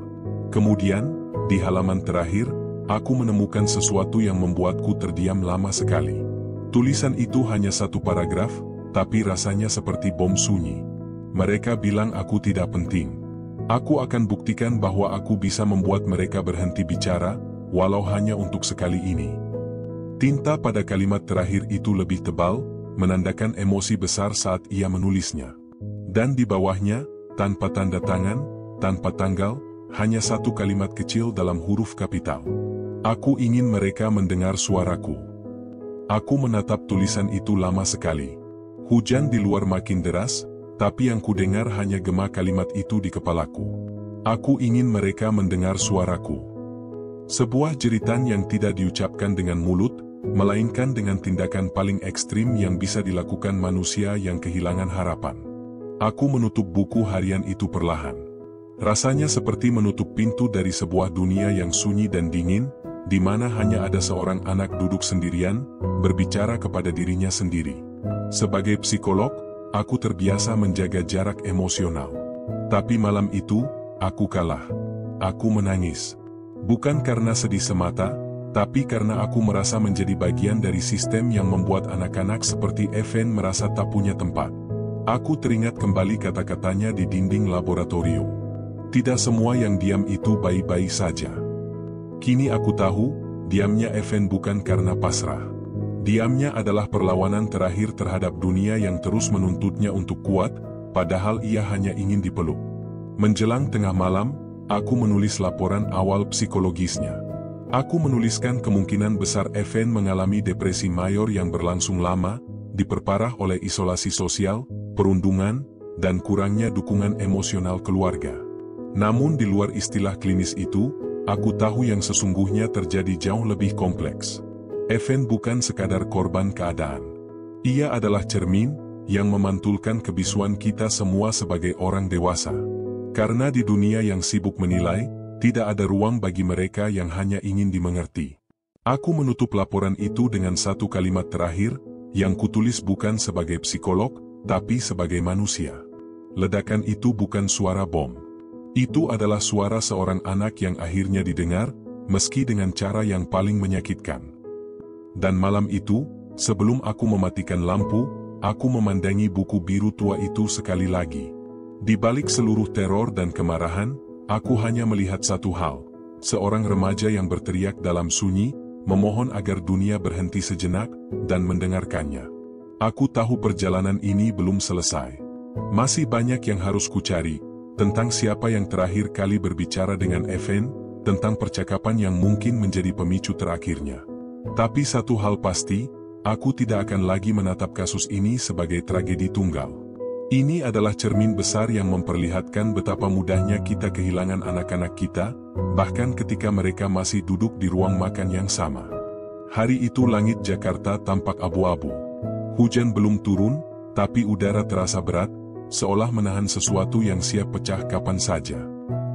Kemudian, di halaman terakhir, aku menemukan sesuatu yang membuatku terdiam lama sekali. Tulisan itu hanya satu paragraf, tapi rasanya seperti bom sunyi. Mereka bilang aku tidak penting. Aku akan buktikan bahwa aku bisa membuat mereka berhenti bicara, walau hanya untuk sekali ini. Tinta pada kalimat terakhir itu lebih tebal, menandakan emosi besar saat ia menulisnya. Dan di bawahnya, tanpa tanda tangan, tanpa tanggal, hanya satu kalimat kecil dalam huruf kapital. Aku ingin mereka mendengar suaraku. Aku menatap tulisan itu lama sekali. Hujan di luar makin deras, tapi yang kudengar hanya gema kalimat itu di kepalaku. Aku ingin mereka mendengar suaraku. Sebuah jeritan yang tidak diucapkan dengan mulut, melainkan dengan tindakan paling ekstrim yang bisa dilakukan manusia yang kehilangan harapan. Aku menutup buku harian itu perlahan. Rasanya seperti menutup pintu dari sebuah dunia yang sunyi dan dingin, di mana hanya ada seorang anak duduk sendirian, berbicara kepada dirinya sendiri. Sebagai psikolog, aku terbiasa menjaga jarak emosional. Tapi malam itu, aku kalah. Aku menangis. Bukan karena sedih semata, tapi karena aku merasa menjadi bagian dari sistem yang membuat anak-anak seperti Evan merasa tak punya tempat. Aku teringat kembali kata-katanya di dinding laboratorium. Tidak semua yang diam itu baik-baik saja. Kini aku tahu, diamnya Evan bukan karena pasrah. Diamnya adalah perlawanan terakhir terhadap dunia yang terus menuntutnya untuk kuat, padahal ia hanya ingin dipeluk. Menjelang tengah malam, aku menulis laporan awal psikologisnya. Aku menuliskan kemungkinan besar Evan mengalami depresi mayor yang berlangsung lama, diperparah oleh isolasi sosial, perundungan, dan kurangnya dukungan emosional keluarga. Namun di luar istilah klinis itu, aku tahu yang sesungguhnya terjadi jauh lebih kompleks. Evan bukan sekadar korban keadaan. Ia adalah cermin yang memantulkan kebisuan kita semua sebagai orang dewasa. Karena di dunia yang sibuk menilai, tidak ada ruang bagi mereka yang hanya ingin dimengerti. Aku menutup laporan itu dengan satu kalimat terakhir, yang kutulis bukan sebagai psikolog, tapi sebagai manusia. Ledakan itu bukan suara bom. Itu adalah suara seorang anak yang akhirnya didengar, meski dengan cara yang paling menyakitkan. Dan malam itu, sebelum aku mematikan lampu, aku memandangi buku biru tua itu sekali lagi. Di balik seluruh teror dan kemarahan, aku hanya melihat satu hal. Seorang remaja yang berteriak dalam sunyi, memohon agar dunia berhenti sejenak, dan mendengarkannya. Aku tahu perjalanan ini belum selesai. Masih banyak yang harus kucari, tentang siapa yang terakhir kali berbicara dengan Evan, tentang percakapan yang mungkin menjadi pemicu terakhirnya. Tapi satu hal pasti, aku tidak akan lagi menatap kasus ini sebagai tragedi tunggal. Ini adalah cermin besar yang memperlihatkan betapa mudahnya kita kehilangan anak-anak kita, bahkan ketika mereka masih duduk di ruang makan yang sama. Hari itu langit Jakarta tampak abu-abu. Hujan belum turun, tapi udara terasa berat, seolah menahan sesuatu yang siap pecah kapan saja.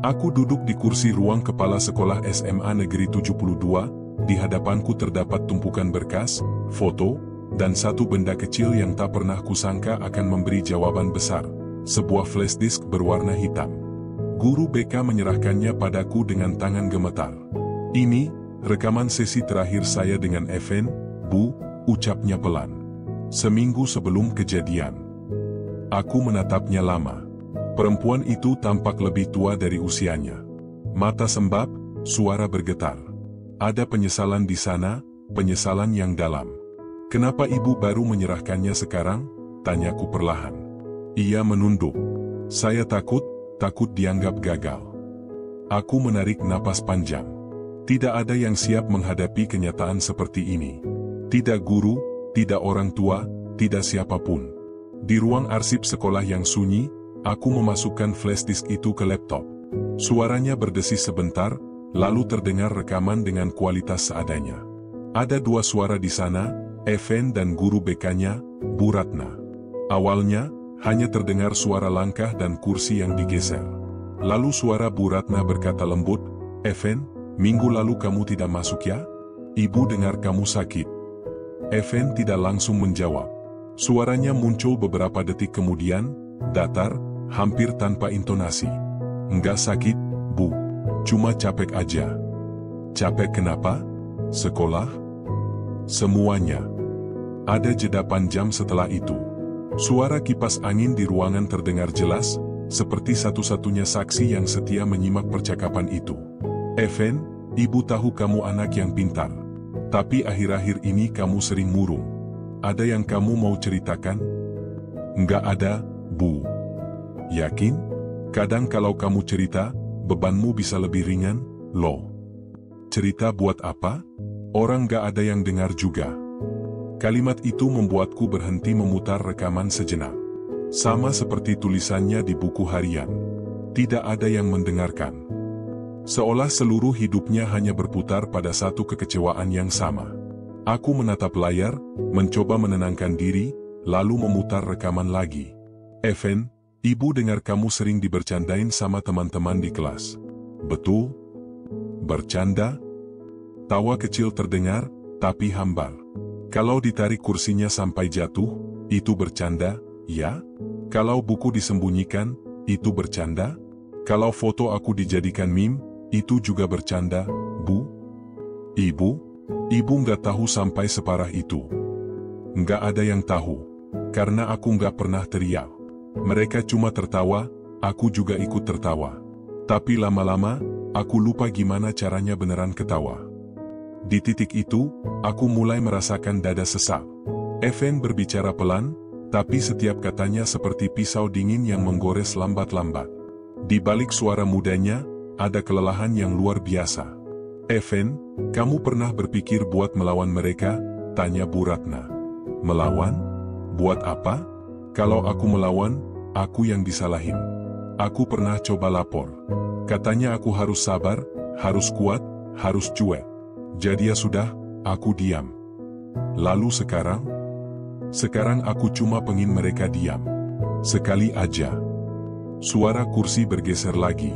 Aku duduk di kursi ruang kepala sekolah SMA Negeri 72, di hadapanku terdapat tumpukan berkas, foto, dan satu benda kecil yang tak pernah kusangka akan memberi jawaban besar, sebuah flash disk berwarna hitam. Guru BK menyerahkannya padaku dengan tangan gemetar. Ini, rekaman sesi terakhir saya dengan Evan, Bu, ucapnya pelan. Seminggu sebelum kejadian. Aku menatapnya lama. Perempuan itu tampak lebih tua dari usianya. Mata sembab, suara bergetar. Ada penyesalan di sana, penyesalan yang dalam. Kenapa ibu baru menyerahkannya sekarang? Tanyaku perlahan. Ia menunduk. Saya takut dianggap gagal. Aku menarik napas panjang. Tidak ada yang siap menghadapi kenyataan seperti ini. Tidak guru, tidak orang tua, tidak siapapun. Di ruang arsip sekolah yang sunyi, aku memasukkan flash disk itu ke laptop. Suaranya berdesis sebentar, lalu terdengar rekaman dengan kualitas seadanya. Ada dua suara di sana, Evan dan guru BK-nya, Bu Ratna. Awalnya, hanya terdengar suara langkah dan kursi yang digeser. Lalu suara Bu Ratna berkata lembut, Evan, minggu lalu kamu tidak masuk ya? Ibu dengar kamu sakit. Evan tidak langsung menjawab. Suaranya muncul beberapa detik kemudian, datar, hampir tanpa intonasi. Enggak sakit, Bu. Cuma capek aja. Capek kenapa? Sekolah? Semuanya. Ada jeda panjang setelah itu. Suara kipas angin di ruangan terdengar jelas, seperti satu-satunya saksi yang setia menyimak percakapan itu. Evan, ibu tahu kamu anak yang pintar. Tapi akhir-akhir ini kamu sering murung. Ada yang kamu mau ceritakan? Enggak ada, Bu. Yakin? Kadang kalau kamu cerita, bebanmu bisa lebih ringan, loh. Cerita buat apa? Orang gak ada yang dengar juga. Kalimat itu membuatku berhenti memutar rekaman sejenak. Sama seperti tulisannya di buku harian. Tidak ada yang mendengarkan. Seolah seluruh hidupnya hanya berputar pada satu kekecewaan yang sama. Aku menatap layar, mencoba menenangkan diri, lalu memutar rekaman lagi. Evan, ibu dengar kamu sering dibercandain sama teman-teman di kelas. Betul? Bercanda? Tawa kecil terdengar, tapi hambar. Kalau ditarik kursinya sampai jatuh, itu bercanda, ya? Kalau buku disembunyikan, itu bercanda? Kalau foto aku dijadikan meme, itu juga bercanda, Bu? Ibu nggak tahu sampai separah itu. Nggak ada yang tahu, karena aku nggak pernah teriak. Mereka cuma tertawa, aku juga ikut tertawa. Tapi lama-lama, aku lupa gimana caranya beneran ketawa. Di titik itu, aku mulai merasakan dada sesak. Evan berbicara pelan, tapi setiap katanya seperti pisau dingin yang menggores lambat-lambat. Di balik suara mudanya, ada kelelahan yang luar biasa. Evan, kamu pernah berpikir buat melawan mereka? Tanya Bu Ratna. Melawan? Buat apa? Kalau aku melawan, aku yang disalahin. Aku pernah coba lapor. Katanya aku harus sabar, harus kuat, harus cuek. Jadi ya sudah, aku diam. Lalu sekarang? Sekarang aku cuma pengen mereka diam. Sekali aja. Suara kursi bergeser lagi.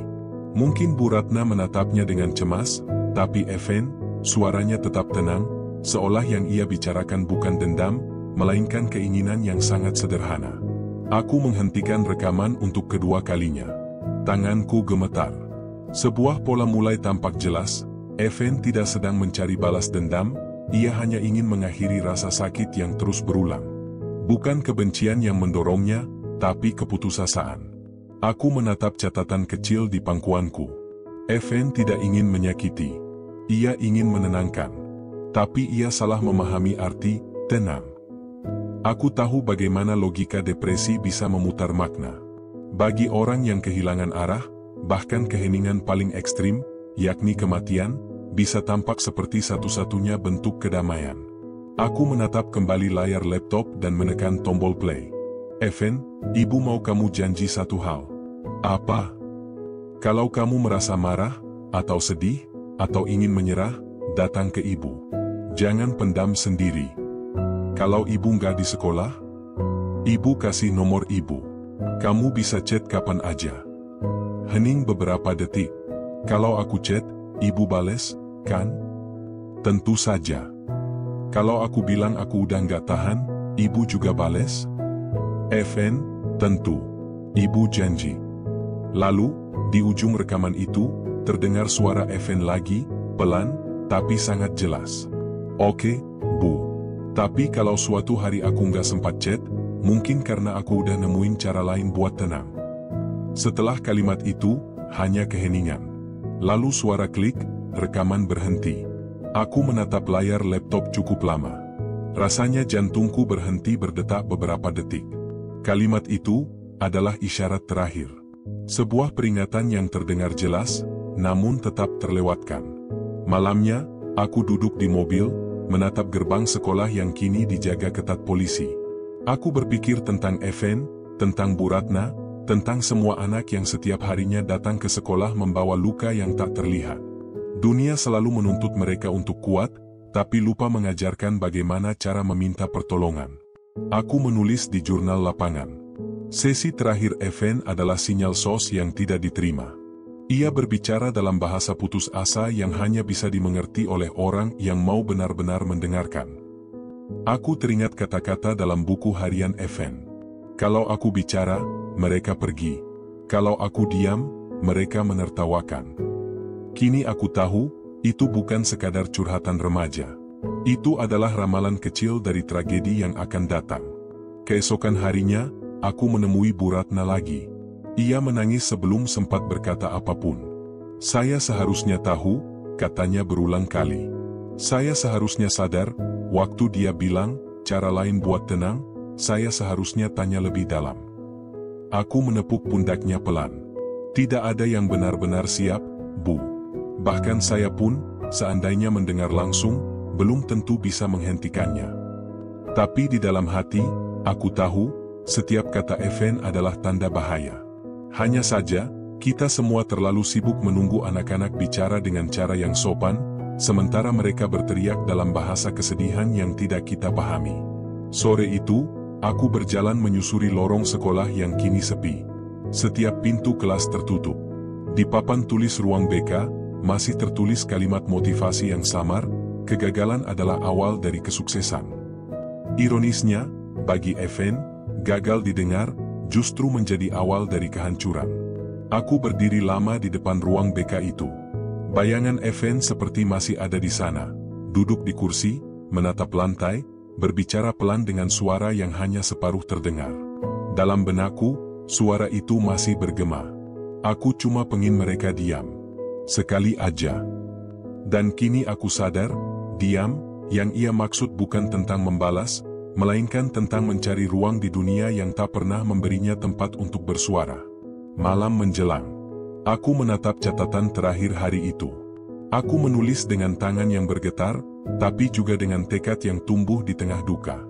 Mungkin Bu Ratna menatapnya dengan cemas, tapi Evan, suaranya tetap tenang, seolah yang ia bicarakan bukan dendam, melainkan keinginan yang sangat sederhana. Aku menghentikan rekaman untuk kedua kalinya. Tanganku gemetar. Sebuah pola mulai tampak jelas. Evan tidak sedang mencari balas dendam, ia hanya ingin mengakhiri rasa sakit yang terus berulang. Bukan kebencian yang mendorongnya, tapi keputusasaan. Aku menatap catatan kecil di pangkuanku. Evan tidak ingin menyakiti. Ia ingin menenangkan. Tapi ia salah memahami arti tenang. Aku tahu bagaimana logika depresi bisa memutar makna. Bagi orang yang kehilangan arah, bahkan keheningan paling ekstrim, yakni kematian, bisa tampak seperti satu-satunya bentuk kedamaian. Aku menatap kembali layar laptop dan menekan tombol play. Evan, ibu mau kamu janji satu hal. Apa? Kalau kamu merasa marah, atau sedih, atau ingin menyerah, datang ke ibu. Jangan pendam sendiri. Kalau ibu nggak di sekolah, ibu kasih nomor ibu. Kamu bisa chat kapan aja. Hening beberapa detik. Kalau aku chat, ibu bales, kan? Tentu saja. Kalau aku bilang aku udah nggak tahan, ibu juga bales? Evan, tentu. Ibu janji. Lalu, di ujung rekaman itu, terdengar suara Evan lagi, Pelan, tapi sangat jelas. Oke, Bu. Tapi kalau suatu hari aku nggak sempat chat, mungkin karena aku udah nemuin cara lain buat tenang. Setelah kalimat itu, hanya keheningan. Lalu suara klik, rekaman berhenti. Aku menatap layar laptop cukup lama. Rasanya jantungku berhenti berdetak beberapa detik. Kalimat itu adalah isyarat terakhir. Sebuah peringatan yang terdengar jelas, namun tetap terlewatkan. Malamnya, aku duduk di mobil, menatap gerbang sekolah yang kini dijaga ketat polisi. Aku berpikir tentang Even, tentang Bu Ratna, tentang semua anak yang setiap harinya datang ke sekolah membawa luka yang tak terlihat. Dunia selalu menuntut mereka untuk kuat, tapi lupa mengajarkan bagaimana cara meminta pertolongan. Aku menulis di jurnal lapangan. Sesi terakhir Even adalah sinyal SOS yang tidak diterima. Ia berbicara dalam bahasa putus asa yang hanya bisa dimengerti oleh orang yang mau benar-benar mendengarkan. Aku teringat kata-kata dalam buku harian Even. Kalau aku bicara, mereka pergi. Kalau aku diam, mereka menertawakan. Kini aku tahu, itu bukan sekadar curhatan remaja. Itu adalah ramalan kecil dari tragedi yang akan datang. Keesokan harinya, aku menemui Bu Ratna lagi. Ia menangis sebelum sempat berkata apapun. Saya seharusnya tahu, katanya berulang kali. Saya seharusnya sadar, waktu dia bilang, cara lain buat tenang, saya seharusnya tanya lebih dalam. Aku menepuk pundaknya pelan. Tidak ada yang benar-benar siap, Bu. Bahkan saya pun, seandainya mendengar langsung, belum tentu bisa menghentikannya. Tapi di dalam hati, aku tahu, setiap kata Even adalah tanda bahaya. Hanya saja, kita semua terlalu sibuk menunggu anak-anak bicara dengan cara yang sopan, sementara mereka berteriak dalam bahasa kesedihan yang tidak kita pahami. Sore itu, aku berjalan menyusuri lorong sekolah yang kini sepi. Setiap pintu kelas tertutup. Di papan tulis ruang BK, masih tertulis kalimat motivasi yang samar, kegagalan adalah awal dari kesuksesan. Ironisnya, bagi Even, gagal didengar, justru menjadi awal dari kehancuran. Aku berdiri lama di depan ruang BK itu. Bayangan Even seperti masih ada di sana, duduk di kursi, menatap lantai, berbicara pelan dengan suara yang hanya separuh terdengar. Dalam benakku, suara itu masih bergema. Aku cuma pengen mereka diam. Sekali aja. Dan kini aku sadar, diam, yang ia maksud bukan tentang membalas, melainkan tentang mencari ruang di dunia yang tak pernah memberinya tempat untuk bersuara. Malam menjelang. Aku menatap catatan terakhir hari itu. Aku menulis dengan tangan yang bergetar, tapi juga dengan tekad yang tumbuh di tengah duka.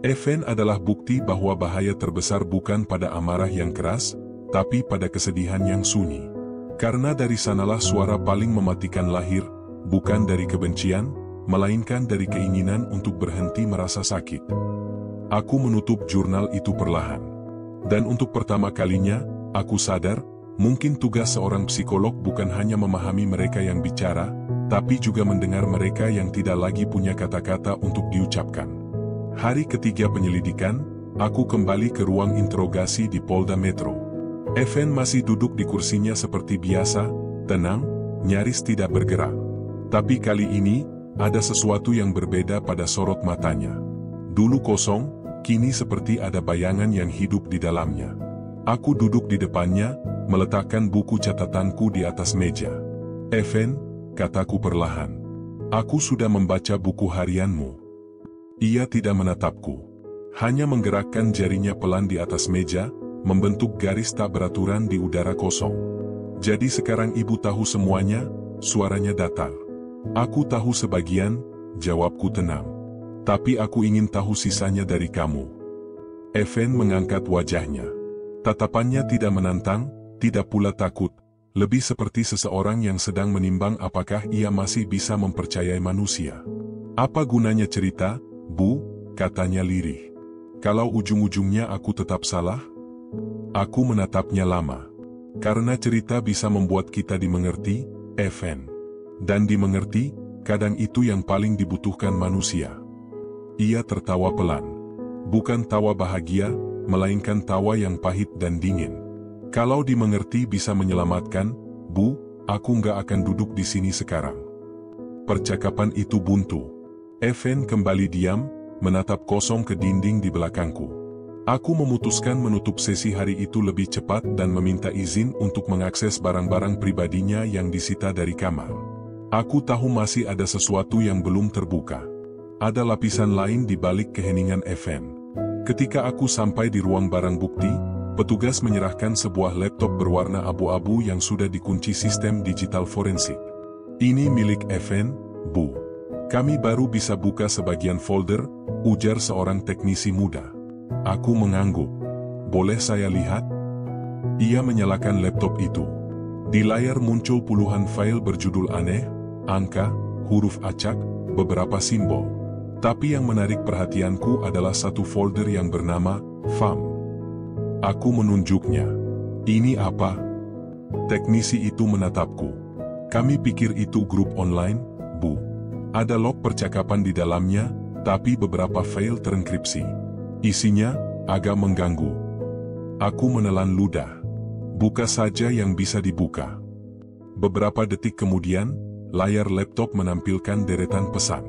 Even adalah bukti bahwa bahaya terbesar bukan pada amarah yang keras, tapi pada kesedihan yang sunyi. Karena dari sanalah suara paling mematikan lahir, bukan dari kebencian, melainkan dari keinginan untuk berhenti merasa sakit. Aku menutup jurnal itu perlahan. Dan untuk pertama kalinya, aku sadar, mungkin tugas seorang psikolog bukan hanya memahami mereka yang bicara, tapi juga mendengar mereka yang tidak lagi punya kata-kata untuk diucapkan. Hari ketiga penyelidikan, aku kembali ke ruang interogasi di Polda Metro. Even masih duduk di kursinya seperti biasa, tenang, nyaris tidak bergerak. Tapi kali ini, ada sesuatu yang berbeda pada sorot matanya. Dulu kosong, kini seperti ada bayangan yang hidup di dalamnya. Aku duduk di depannya, meletakkan buku catatanku di atas meja. Even, kataku perlahan. Aku sudah membaca buku harianmu. Ia tidak menatapku. Hanya menggerakkan jarinya pelan di atas meja, membentuk garis tak beraturan di udara kosong. Jadi sekarang ibu tahu semuanya, suaranya datar. Aku tahu sebagian, jawabku tenang. Tapi aku ingin tahu sisanya dari kamu. Even mengangkat wajahnya. Tatapannya tidak menantang, tidak pula takut, lebih seperti seseorang yang sedang menimbang apakah ia masih bisa mempercayai manusia. Apa gunanya cerita, Bu, katanya lirih. Kalau ujung-ujungnya aku tetap salah? Aku menatapnya lama. Karena cerita bisa membuat kita dimengerti, Even. Dan dimengerti, kadang itu yang paling dibutuhkan manusia. Ia tertawa pelan. Bukan tawa bahagia, melainkan tawa yang pahit dan dingin. Kalau dimengerti bisa menyelamatkan, Bu, aku nggak akan duduk di sini sekarang. Percakapan itu buntu. Evan kembali diam, menatap kosong ke dinding di belakangku. Aku memutuskan menutup sesi hari itu lebih cepat dan meminta izin untuk mengakses barang-barang pribadinya yang disita dari kamar. Aku tahu masih ada sesuatu yang belum terbuka. Ada lapisan lain di balik keheningan Evan. Ketika aku sampai di ruang barang bukti, petugas menyerahkan sebuah laptop berwarna abu-abu yang sudah dikunci sistem digital forensik. Ini milik Evan, Bu. Kami baru bisa buka sebagian folder, ujar seorang teknisi muda. Aku mengangguk. Boleh saya lihat? Ia menyalakan laptop itu. Di layar muncul puluhan file berjudul aneh, angka, huruf acak, beberapa simbol. Tapi yang menarik perhatianku adalah satu folder yang bernama FAM. Aku menunjuknya. Ini apa? Teknisi itu menatapku. Kami pikir itu grup online, Bu. Ada log percakapan di dalamnya, tapi beberapa file terenkripsi. Isinya agak mengganggu. Aku menelan ludah. Buka saja yang bisa dibuka. Beberapa detik kemudian, layar laptop menampilkan deretan pesan.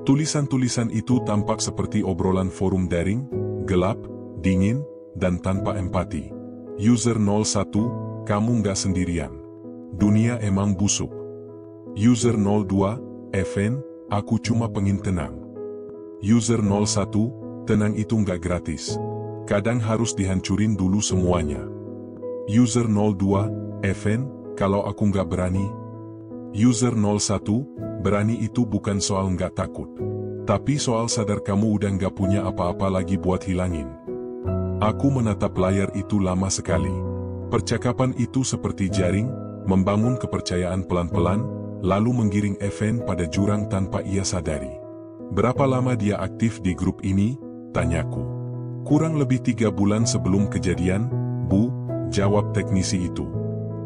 Tulisan-tulisan itu tampak seperti obrolan forum daring, gelap, dingin, dan tanpa empati. User 01, kamu nggak sendirian. Dunia emang busuk. User 02, Evan, aku cuma pengen tenang. User 01, tenang itu nggak gratis. Kadang harus dihancurin dulu semuanya. User 02, Evan, kalau aku nggak berani. User 01, berani itu bukan soal nggak takut. Tapi soal sadar kamu udah nggak punya apa-apa lagi buat hilangin. Aku menatap layar itu lama sekali. Percakapan itu seperti jaring, membangun kepercayaan pelan-pelan, lalu menggiring Evan pada jurang tanpa ia sadari. Berapa lama dia aktif di grup ini? Tanyaku. Kurang lebih 3 bulan sebelum kejadian, Bu, jawab teknisi itu.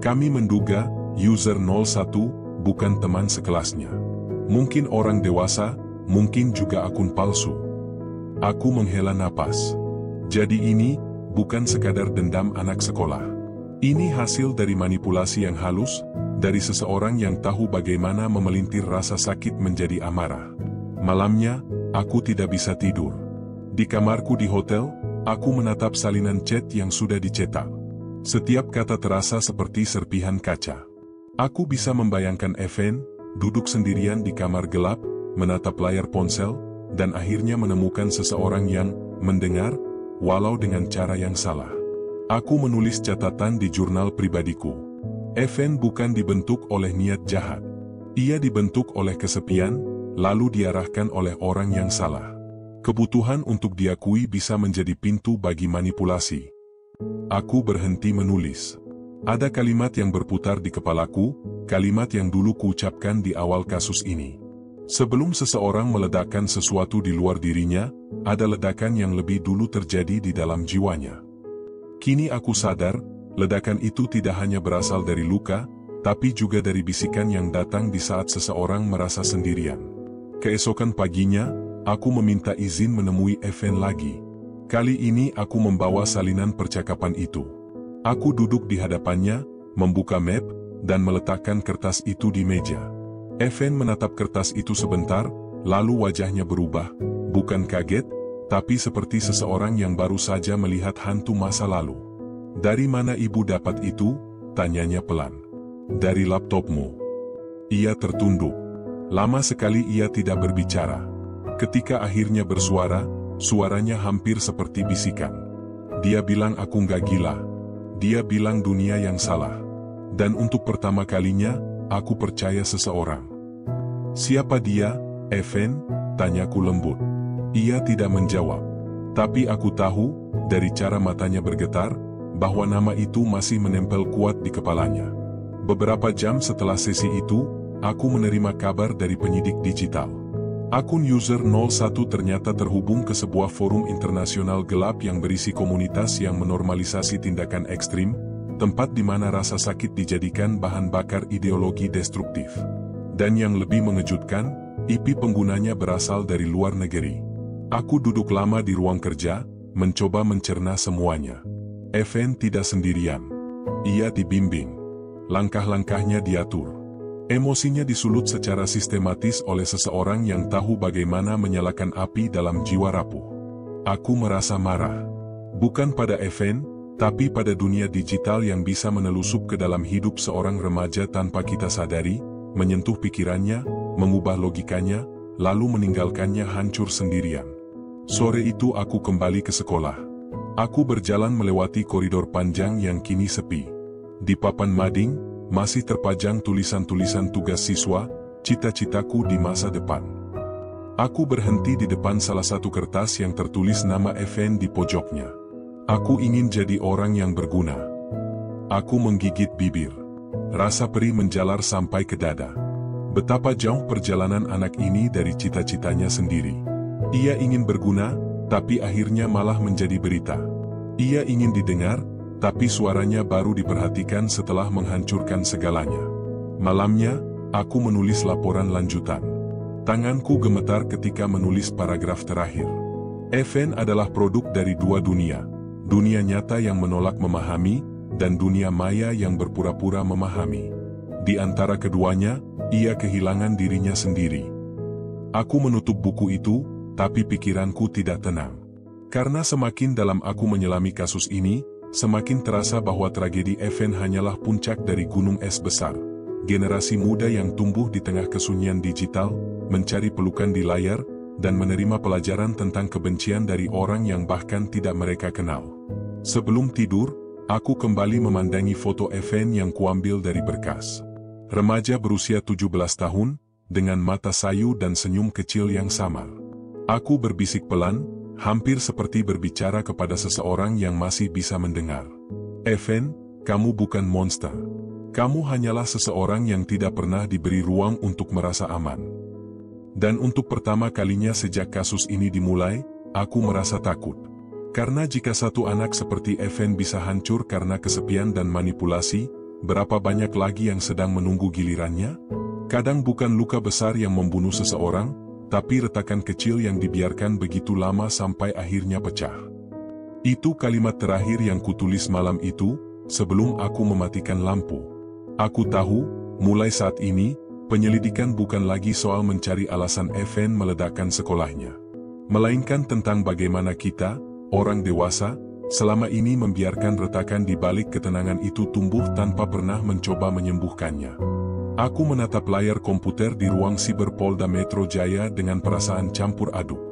Kami menduga, user 01 bukan teman sekelasnya. Mungkin orang dewasa, mungkin juga akun palsu. Aku menghela napas. Jadi ini, bukan sekadar dendam anak sekolah. Ini hasil dari manipulasi yang halus, dari seseorang yang tahu bagaimana memelintir rasa sakit menjadi amarah. Malamnya, aku tidak bisa tidur. Di kamarku di hotel, aku menatap salinan chat yang sudah dicetak. Setiap kata terasa seperti serpihan kaca. Aku bisa membayangkan Evan, duduk sendirian di kamar gelap, menatap layar ponsel, dan akhirnya menemukan seseorang yang mendengar, walau dengan cara yang salah. Aku menulis catatan di jurnal pribadiku. Evan bukan dibentuk oleh niat jahat. Ia dibentuk oleh kesepian, lalu diarahkan oleh orang yang salah. Kebutuhan untuk diakui bisa menjadi pintu bagi manipulasi. Aku berhenti menulis. Ada kalimat yang berputar di kepalaku, kalimat yang dulu kuucapkan di awal kasus ini. Sebelum seseorang meledakkan sesuatu di luar dirinya, ada ledakan yang lebih dulu terjadi di dalam jiwanya. Kini aku sadar, ledakan itu tidak hanya berasal dari luka, tapi juga dari bisikan yang datang di saat seseorang merasa sendirian. Keesokan paginya, aku meminta izin menemui Evan lagi. Kali ini aku membawa salinan percakapan itu. Aku duduk di hadapannya, membuka map, dan meletakkan kertas itu di meja. Evan menatap kertas itu sebentar, lalu wajahnya berubah, bukan kaget, tapi seperti seseorang yang baru saja melihat hantu masa lalu. Dari mana ibu dapat itu? Tanyanya pelan. Dari laptopmu. Ia tertunduk. Lama sekali ia tidak berbicara. Ketika akhirnya bersuara, suaranya hampir seperti bisikan. Dia bilang aku nggak gila. Dia bilang dunia yang salah. Dan untuk pertama kalinya, aku percaya seseorang. Siapa dia, Evan? Tanyaku lembut. Ia tidak menjawab. Tapi aku tahu, dari cara matanya bergetar, bahwa nama itu masih menempel kuat di kepalanya. Beberapa jam setelah sesi itu, aku menerima kabar dari penyidik digital. Akun user 01 ternyata terhubung ke sebuah forum internasional gelap yang berisi komunitas yang menormalisasi tindakan ekstrim, tempat di mana rasa sakit dijadikan bahan bakar ideologi destruktif. Dan yang lebih mengejutkan, IP penggunanya berasal dari luar negeri. Aku duduk lama di ruang kerja, mencoba mencerna semuanya. Evan tidak sendirian. Ia dibimbing. Langkah-langkahnya diatur. Emosinya disulut secara sistematis oleh seseorang yang tahu bagaimana menyalakan api dalam jiwa rapuh. Aku merasa marah. Bukan pada Evan, tapi pada dunia digital yang bisa menelusup ke dalam hidup seorang remaja tanpa kita sadari, menyentuh pikirannya, mengubah logikanya, lalu meninggalkannya hancur sendirian. Sore itu aku kembali ke sekolah. Aku berjalan melewati koridor panjang yang kini sepi. Di papan mading, masih terpajang tulisan-tulisan tugas siswa, cita-citaku di masa depan. Aku berhenti di depan salah satu kertas yang tertulis nama Evan di pojoknya. Aku ingin jadi orang yang berguna. Aku menggigit bibir. Rasa perih menjalar sampai ke dada. Betapa jauh perjalanan anak ini dari cita-citanya sendiri. Ia ingin berguna, tapi akhirnya malah menjadi berita. Ia ingin didengar, tapi suaranya baru diperhatikan setelah menghancurkan segalanya. Malamnya, aku menulis laporan lanjutan. Tanganku gemetar ketika menulis paragraf terakhir. Evan adalah produk dari dua dunia. Dunia nyata yang menolak memahami, dan dunia maya yang berpura-pura memahami. Di antara keduanya, ia kehilangan dirinya sendiri. Aku menutup buku itu, tapi pikiranku tidak tenang. Karena semakin dalam aku menyelami kasus ini, semakin terasa bahwa tragedi Evan hanyalah puncak dari gunung es besar. Generasi muda yang tumbuh di tengah kesunyian digital, mencari pelukan di layar, dan menerima pelajaran tentang kebencian dari orang yang bahkan tidak mereka kenal. Sebelum tidur, aku kembali memandangi foto Evan yang kuambil dari berkas. Remaja berusia 17 tahun, dengan mata sayu dan senyum kecil yang samar. Aku berbisik pelan, hampir seperti berbicara kepada seseorang yang masih bisa mendengar. Evan, kamu bukan monster. Kamu hanyalah seseorang yang tidak pernah diberi ruang untuk merasa aman. Dan untuk pertama kalinya sejak kasus ini dimulai, aku merasa takut. Karena jika satu anak seperti Evan bisa hancur karena kesepian dan manipulasi, berapa banyak lagi yang sedang menunggu gilirannya? Kadang bukan luka besar yang membunuh seseorang, tapi retakan kecil yang dibiarkan begitu lama sampai akhirnya pecah. Itu kalimat terakhir yang kutulis malam itu, sebelum aku mematikan lampu. Aku tahu, mulai saat ini, penyelidikan bukan lagi soal mencari alasan Evan meledakkan sekolahnya. Melainkan tentang bagaimana kita, orang dewasa, selama ini membiarkan retakan di balik ketenangan itu tumbuh tanpa pernah mencoba menyembuhkannya. Aku menatap layar komputer di ruang siber Polda Metro Jaya dengan perasaan campur aduk.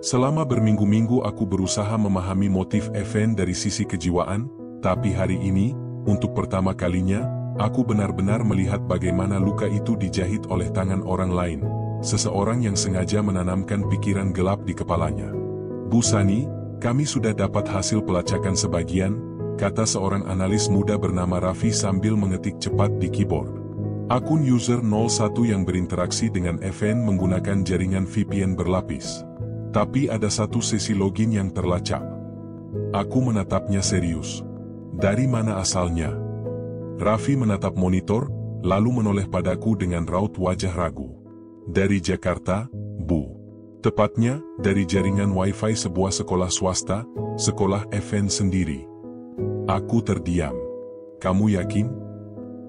Selama berminggu-minggu aku berusaha memahami motif Evan dari sisi kejiwaan, tapi hari ini, untuk pertama kalinya, aku benar-benar melihat bagaimana luka itu dijahit oleh tangan orang lain, seseorang yang sengaja menanamkan pikiran gelap di kepalanya. Bu Sani, kami sudah dapat hasil pelacakan sebagian, kata seorang analis muda bernama Raffi sambil mengetik cepat di keyboard. Akun user 01 yang berinteraksi dengan Evan menggunakan jaringan VPN berlapis. Tapi ada satu sesi login yang terlacak. Aku menatapnya serius. Dari mana asalnya? Raffi menatap monitor, lalu menoleh padaku dengan raut wajah ragu. Dari Jakarta, Bu. Tepatnya, dari jaringan Wi-Fi sebuah sekolah swasta, sekolah Evan sendiri. Aku terdiam. Kamu yakin?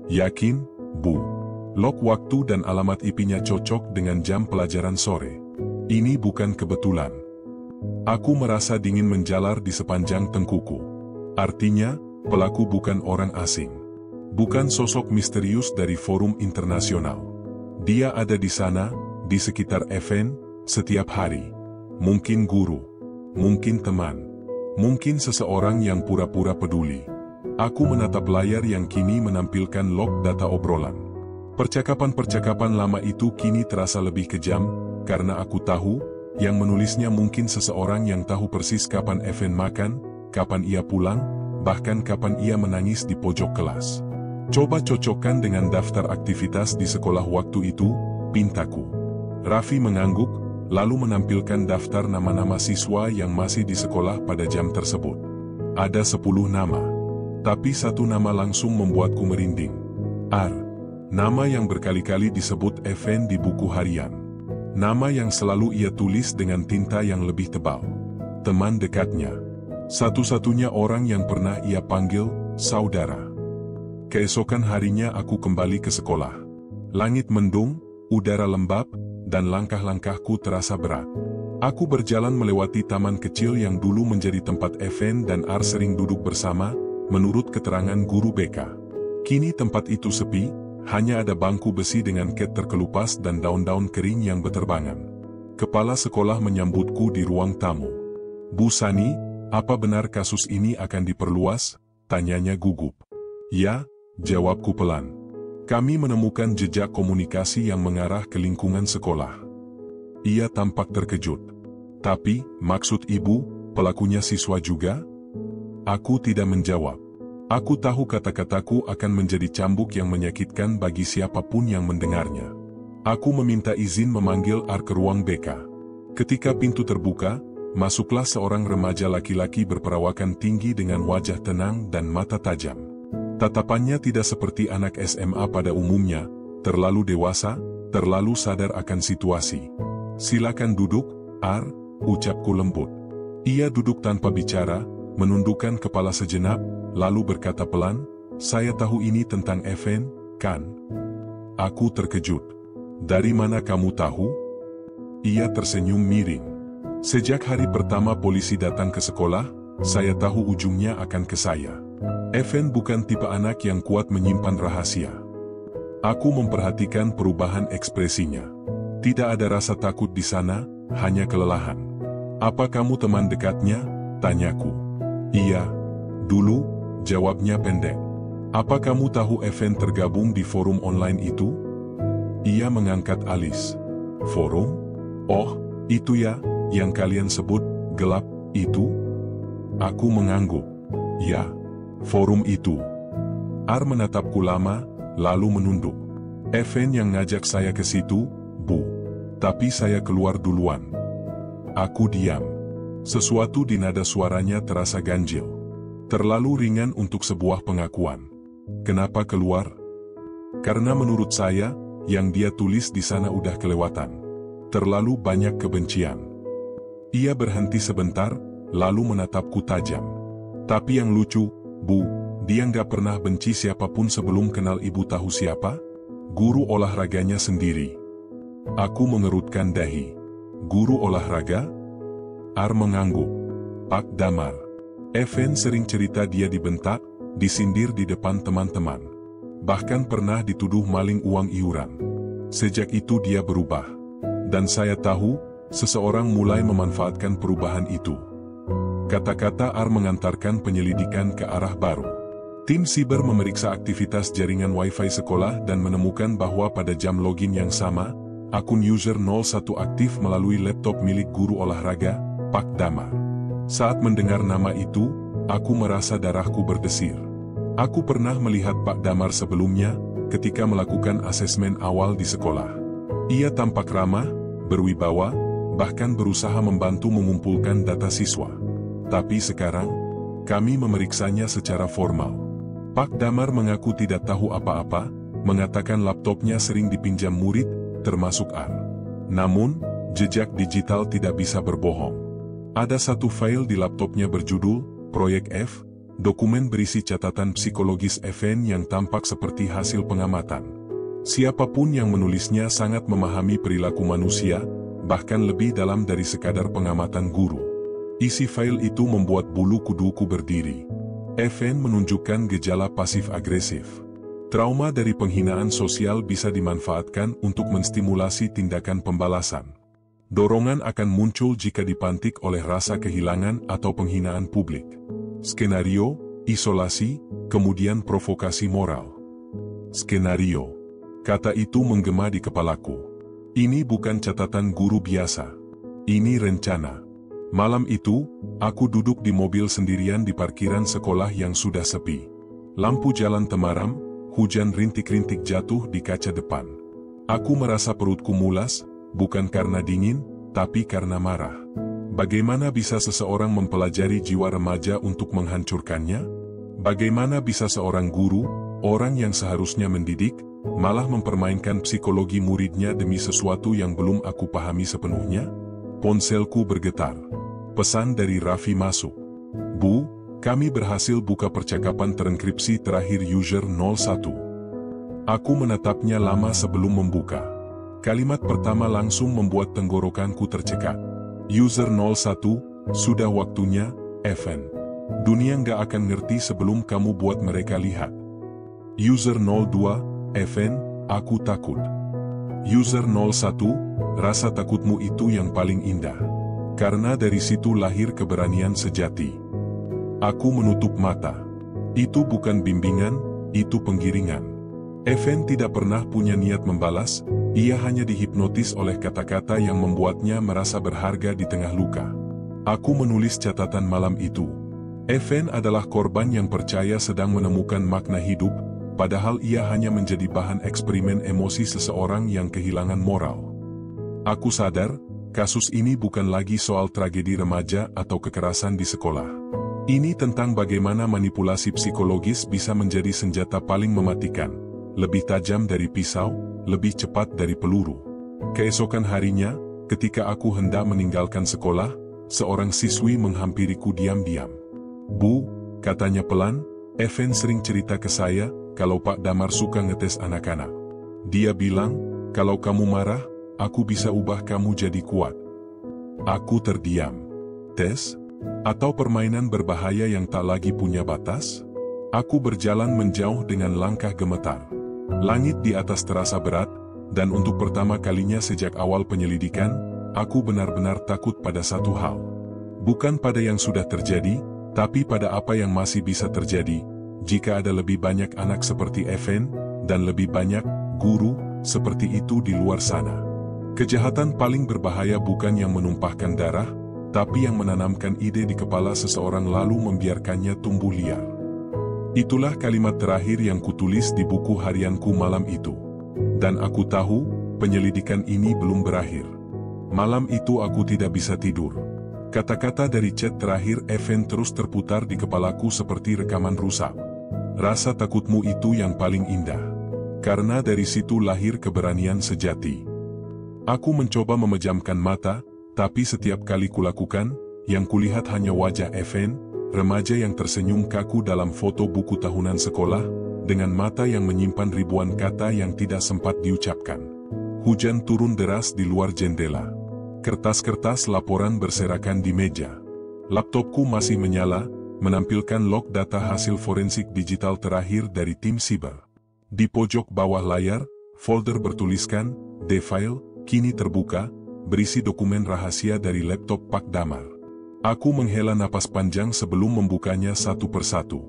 Yakin, Bu. Log waktu dan alamat IP-nya cocok dengan jam pelajaran sore. Ini bukan kebetulan. Aku merasa dingin menjalar di sepanjang tengkuku. Artinya, pelaku bukan orang asing. Bukan sosok misterius dari forum internasional. Dia ada di sana, di sekitar Evan, setiap hari. Mungkin guru, mungkin teman, mungkin seseorang yang pura-pura peduli. Aku menatap layar yang kini menampilkan log data obrolan. Percakapan-percakapan lama itu kini terasa lebih kejam, karena aku tahu, yang menulisnya mungkin seseorang yang tahu persis kapan Evan makan, kapan ia pulang, bahkan kapan ia menangis di pojok kelas. Coba cocokkan dengan daftar aktivitas di sekolah waktu itu, pintaku. Raffi mengangguk, lalu menampilkan daftar nama-nama siswa yang masih di sekolah pada jam tersebut. Ada 10 nama. Tapi satu nama langsung membuatku merinding. Nama yang berkali-kali disebut Evan di buku harian. Nama yang selalu ia tulis dengan tinta yang lebih tebal. Teman dekatnya. Satu-satunya orang yang pernah ia panggil saudara. Keesokan harinya aku kembali ke sekolah. Langit mendung, udara lembab, dan langkah-langkahku terasa berat. Aku berjalan melewati taman kecil yang dulu menjadi tempat Evan dan Ar sering duduk bersama, menurut keterangan guru BK. Kini tempat itu sepi, hanya ada bangku besi dengan cat terkelupas dan daun-daun kering yang berterbangan. Kepala sekolah menyambutku di ruang tamu. "Bu Sani, apa benar kasus ini akan diperluas?" tanyanya gugup. "Ya," jawabku pelan. "Kami menemukan jejak komunikasi yang mengarah ke lingkungan sekolah." Ia tampak terkejut. "Tapi, maksud ibu, pelakunya siswa juga?" Aku tidak menjawab. Aku tahu kata-kataku akan menjadi cambuk yang menyakitkan bagi siapapun yang mendengarnya. Aku meminta izin memanggil Ar ke ruang BK. Ketika pintu terbuka, masuklah seorang remaja laki-laki berperawakan tinggi dengan wajah tenang dan mata tajam. Tatapannya tidak seperti anak SMA pada umumnya, terlalu dewasa, terlalu sadar akan situasi. "Silakan duduk, Ar," ucapku lembut. Ia duduk tanpa bicara, menundukkan kepala sejenak, lalu berkata pelan, "Saya tahu ini tentang Evan, kan?" Aku terkejut. "Dari mana kamu tahu?" Ia tersenyum miring. "Sejak hari pertama polisi datang ke sekolah, saya tahu ujungnya akan ke saya. Evan bukan tipe anak yang kuat menyimpan rahasia." Aku memperhatikan perubahan ekspresinya. Tidak ada rasa takut di sana, hanya kelelahan. "Apa kamu teman dekatnya?" tanyaku. "Iya, dulu," jawabnya pendek. "Apa kamu tahu Evan tergabung di forum online itu?" Ia mengangkat alis. "Forum? Oh, itu ya, yang kalian sebut gelap itu?" Aku mengangguk. "Ya, forum itu." Ar menatapku lama, lalu menunduk. "Evan yang ngajak saya ke situ, Bu. Tapi saya keluar duluan." Aku diam. Sesuatu di nada suaranya terasa ganjil. Terlalu ringan untuk sebuah pengakuan. "Kenapa keluar?" "Karena menurut saya, yang dia tulis di sana udah kelewatan. Terlalu banyak kebencian." Ia berhenti sebentar, lalu menatapku tajam. "Tapi yang lucu, Bu, dia nggak pernah benci siapapun sebelum kenal ibu tahu siapa? Guru olahraganya sendiri." Aku mengerutkan dahi. "Guru olahraga?" Ar mengangguk. "Pak Damar. Evan sering cerita dia dibentak, disindir di depan teman-teman. Bahkan pernah dituduh maling uang iuran. Sejak itu dia berubah. Dan saya tahu, seseorang mulai memanfaatkan perubahan itu." Kata-kata Ar mengantarkan penyelidikan ke arah baru. Tim siber memeriksa aktivitas jaringan Wi-Fi sekolah dan menemukan bahwa pada jam login yang sama, akun user 01 aktif melalui laptop milik guru olahraga, Pak Damar. Saat mendengar nama itu, aku merasa darahku berdesir. Aku pernah melihat Pak Damar sebelumnya, ketika melakukan asesmen awal di sekolah. Ia tampak ramah, berwibawa, bahkan berusaha membantu mengumpulkan data siswa. Tapi sekarang, kami memeriksanya secara formal. Pak Damar mengaku tidak tahu apa-apa, mengatakan laptopnya sering dipinjam murid, termasuk Ar. Namun, jejak digital tidak bisa berbohong. Ada satu file di laptopnya berjudul Proyek F, dokumen berisi catatan psikologis Evan yang tampak seperti hasil pengamatan. Siapapun yang menulisnya sangat memahami perilaku manusia, bahkan lebih dalam dari sekadar pengamatan guru. Isi file itu membuat bulu kuduku berdiri. Evan menunjukkan gejala pasif-agresif. Trauma dari penghinaan sosial bisa dimanfaatkan untuk menstimulasi tindakan pembalasan. Dorongan akan muncul jika dipantik oleh rasa kehilangan atau penghinaan publik. Skenario, isolasi, kemudian provokasi moral. Skenario. Kata itu menggema di kepalaku. Ini bukan catatan guru biasa. Ini rencana. Malam itu, aku duduk di mobil sendirian di parkiran sekolah yang sudah sepi. Lampu jalan temaram, hujan rintik-rintik jatuh di kaca depan. Aku merasa perutku mulas, bukan karena dingin, tapi karena marah. Bagaimana bisa seseorang mempelajari jiwa remaja untuk menghancurkannya? Bagaimana bisa seorang guru, orang yang seharusnya mendidik, malah mempermainkan psikologi muridnya demi sesuatu yang belum aku pahami sepenuhnya? Ponselku bergetar. Pesan dari Raffi masuk. "Bu, kami berhasil buka percakapan terenkripsi terakhir user 01. Aku menatapnya lama sebelum membuka. Kalimat pertama langsung membuat tenggorokanku tercekat. User 01, sudah waktunya, Evan. Dunia nggak akan ngerti sebelum kamu buat mereka lihat. User 02, Evan, aku takut. User 01, rasa takutmu itu yang paling indah. Karena dari situ lahir keberanian sejati. Aku menutup mata. Itu bukan bimbingan, itu penggiringan. Evan tidak pernah punya niat membalas, ia hanya dihipnotis oleh kata-kata yang membuatnya merasa berharga di tengah luka. Aku menulis catatan malam itu. Evan adalah korban yang percaya sedang menemukan makna hidup, padahal ia hanya menjadi bahan eksperimen emosi seseorang yang kehilangan moral. Aku sadar, kasus ini bukan lagi soal tragedi remaja atau kekerasan di sekolah. Ini tentang bagaimana manipulasi psikologis bisa menjadi senjata paling mematikan, lebih tajam dari pisau, lebih cepat dari peluru. Keesokan harinya, ketika aku hendak meninggalkan sekolah, seorang siswi menghampiriku diam-diam. "Bu," katanya pelan, "Evan sering cerita ke saya, kalau Pak Damar suka ngetes anak-anak. Dia bilang, kalau kamu marah, aku bisa ubah kamu jadi kuat." Aku terdiam. Tes? Atau permainan berbahaya yang tak lagi punya batas? Aku berjalan menjauh dengan langkah gemetar. Langit di atas terasa berat, dan untuk pertama kalinya sejak awal penyelidikan, aku benar-benar takut pada satu hal. Bukan pada yang sudah terjadi, tapi pada apa yang masih bisa terjadi, jika ada lebih banyak anak seperti Evan, dan lebih banyak guru seperti itu di luar sana. Kejahatan paling berbahaya bukan yang menumpahkan darah, tapi yang menanamkan ide di kepala seseorang lalu membiarkannya tumbuh liar. Itulah kalimat terakhir yang kutulis di buku harianku malam itu. Dan aku tahu, penyelidikan ini belum berakhir. Malam itu aku tidak bisa tidur. Kata-kata dari chat terakhir Evan terus terputar di kepalaku seperti rekaman rusak. Rasa takutmu itu yang paling indah. Karena dari situ lahir keberanian sejati. Aku mencoba memejamkan mata, tapi setiap kali kulakukan, yang kulihat hanya wajah Evan, remaja yang tersenyum kaku dalam foto buku tahunan sekolah, dengan mata yang menyimpan ribuan kata yang tidak sempat diucapkan. Hujan turun deras di luar jendela. Kertas-kertas laporan berserakan di meja. Laptopku masih menyala, menampilkan log data hasil forensik digital terakhir dari tim siber. Di pojok bawah layar, folder bertuliskan, "D-File", kini terbuka, berisi dokumen rahasia dari laptop Pak Damar. Aku menghela napas panjang sebelum membukanya satu persatu.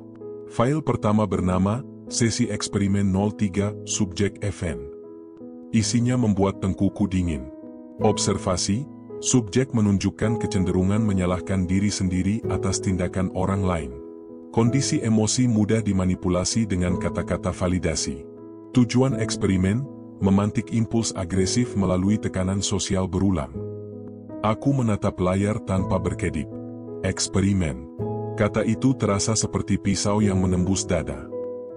File pertama bernama, Sesi Eksperimen 03, Subjek Evan. Isinya membuat tengkuku dingin. Observasi, subjek menunjukkan kecenderungan menyalahkan diri sendiri atas tindakan orang lain. Kondisi emosi mudah dimanipulasi dengan kata-kata validasi. Tujuan eksperimen, memantik impuls agresif melalui tekanan sosial berulang. Aku menatap layar tanpa berkedip. Eksperimen. Kata itu terasa seperti pisau yang menembus dada.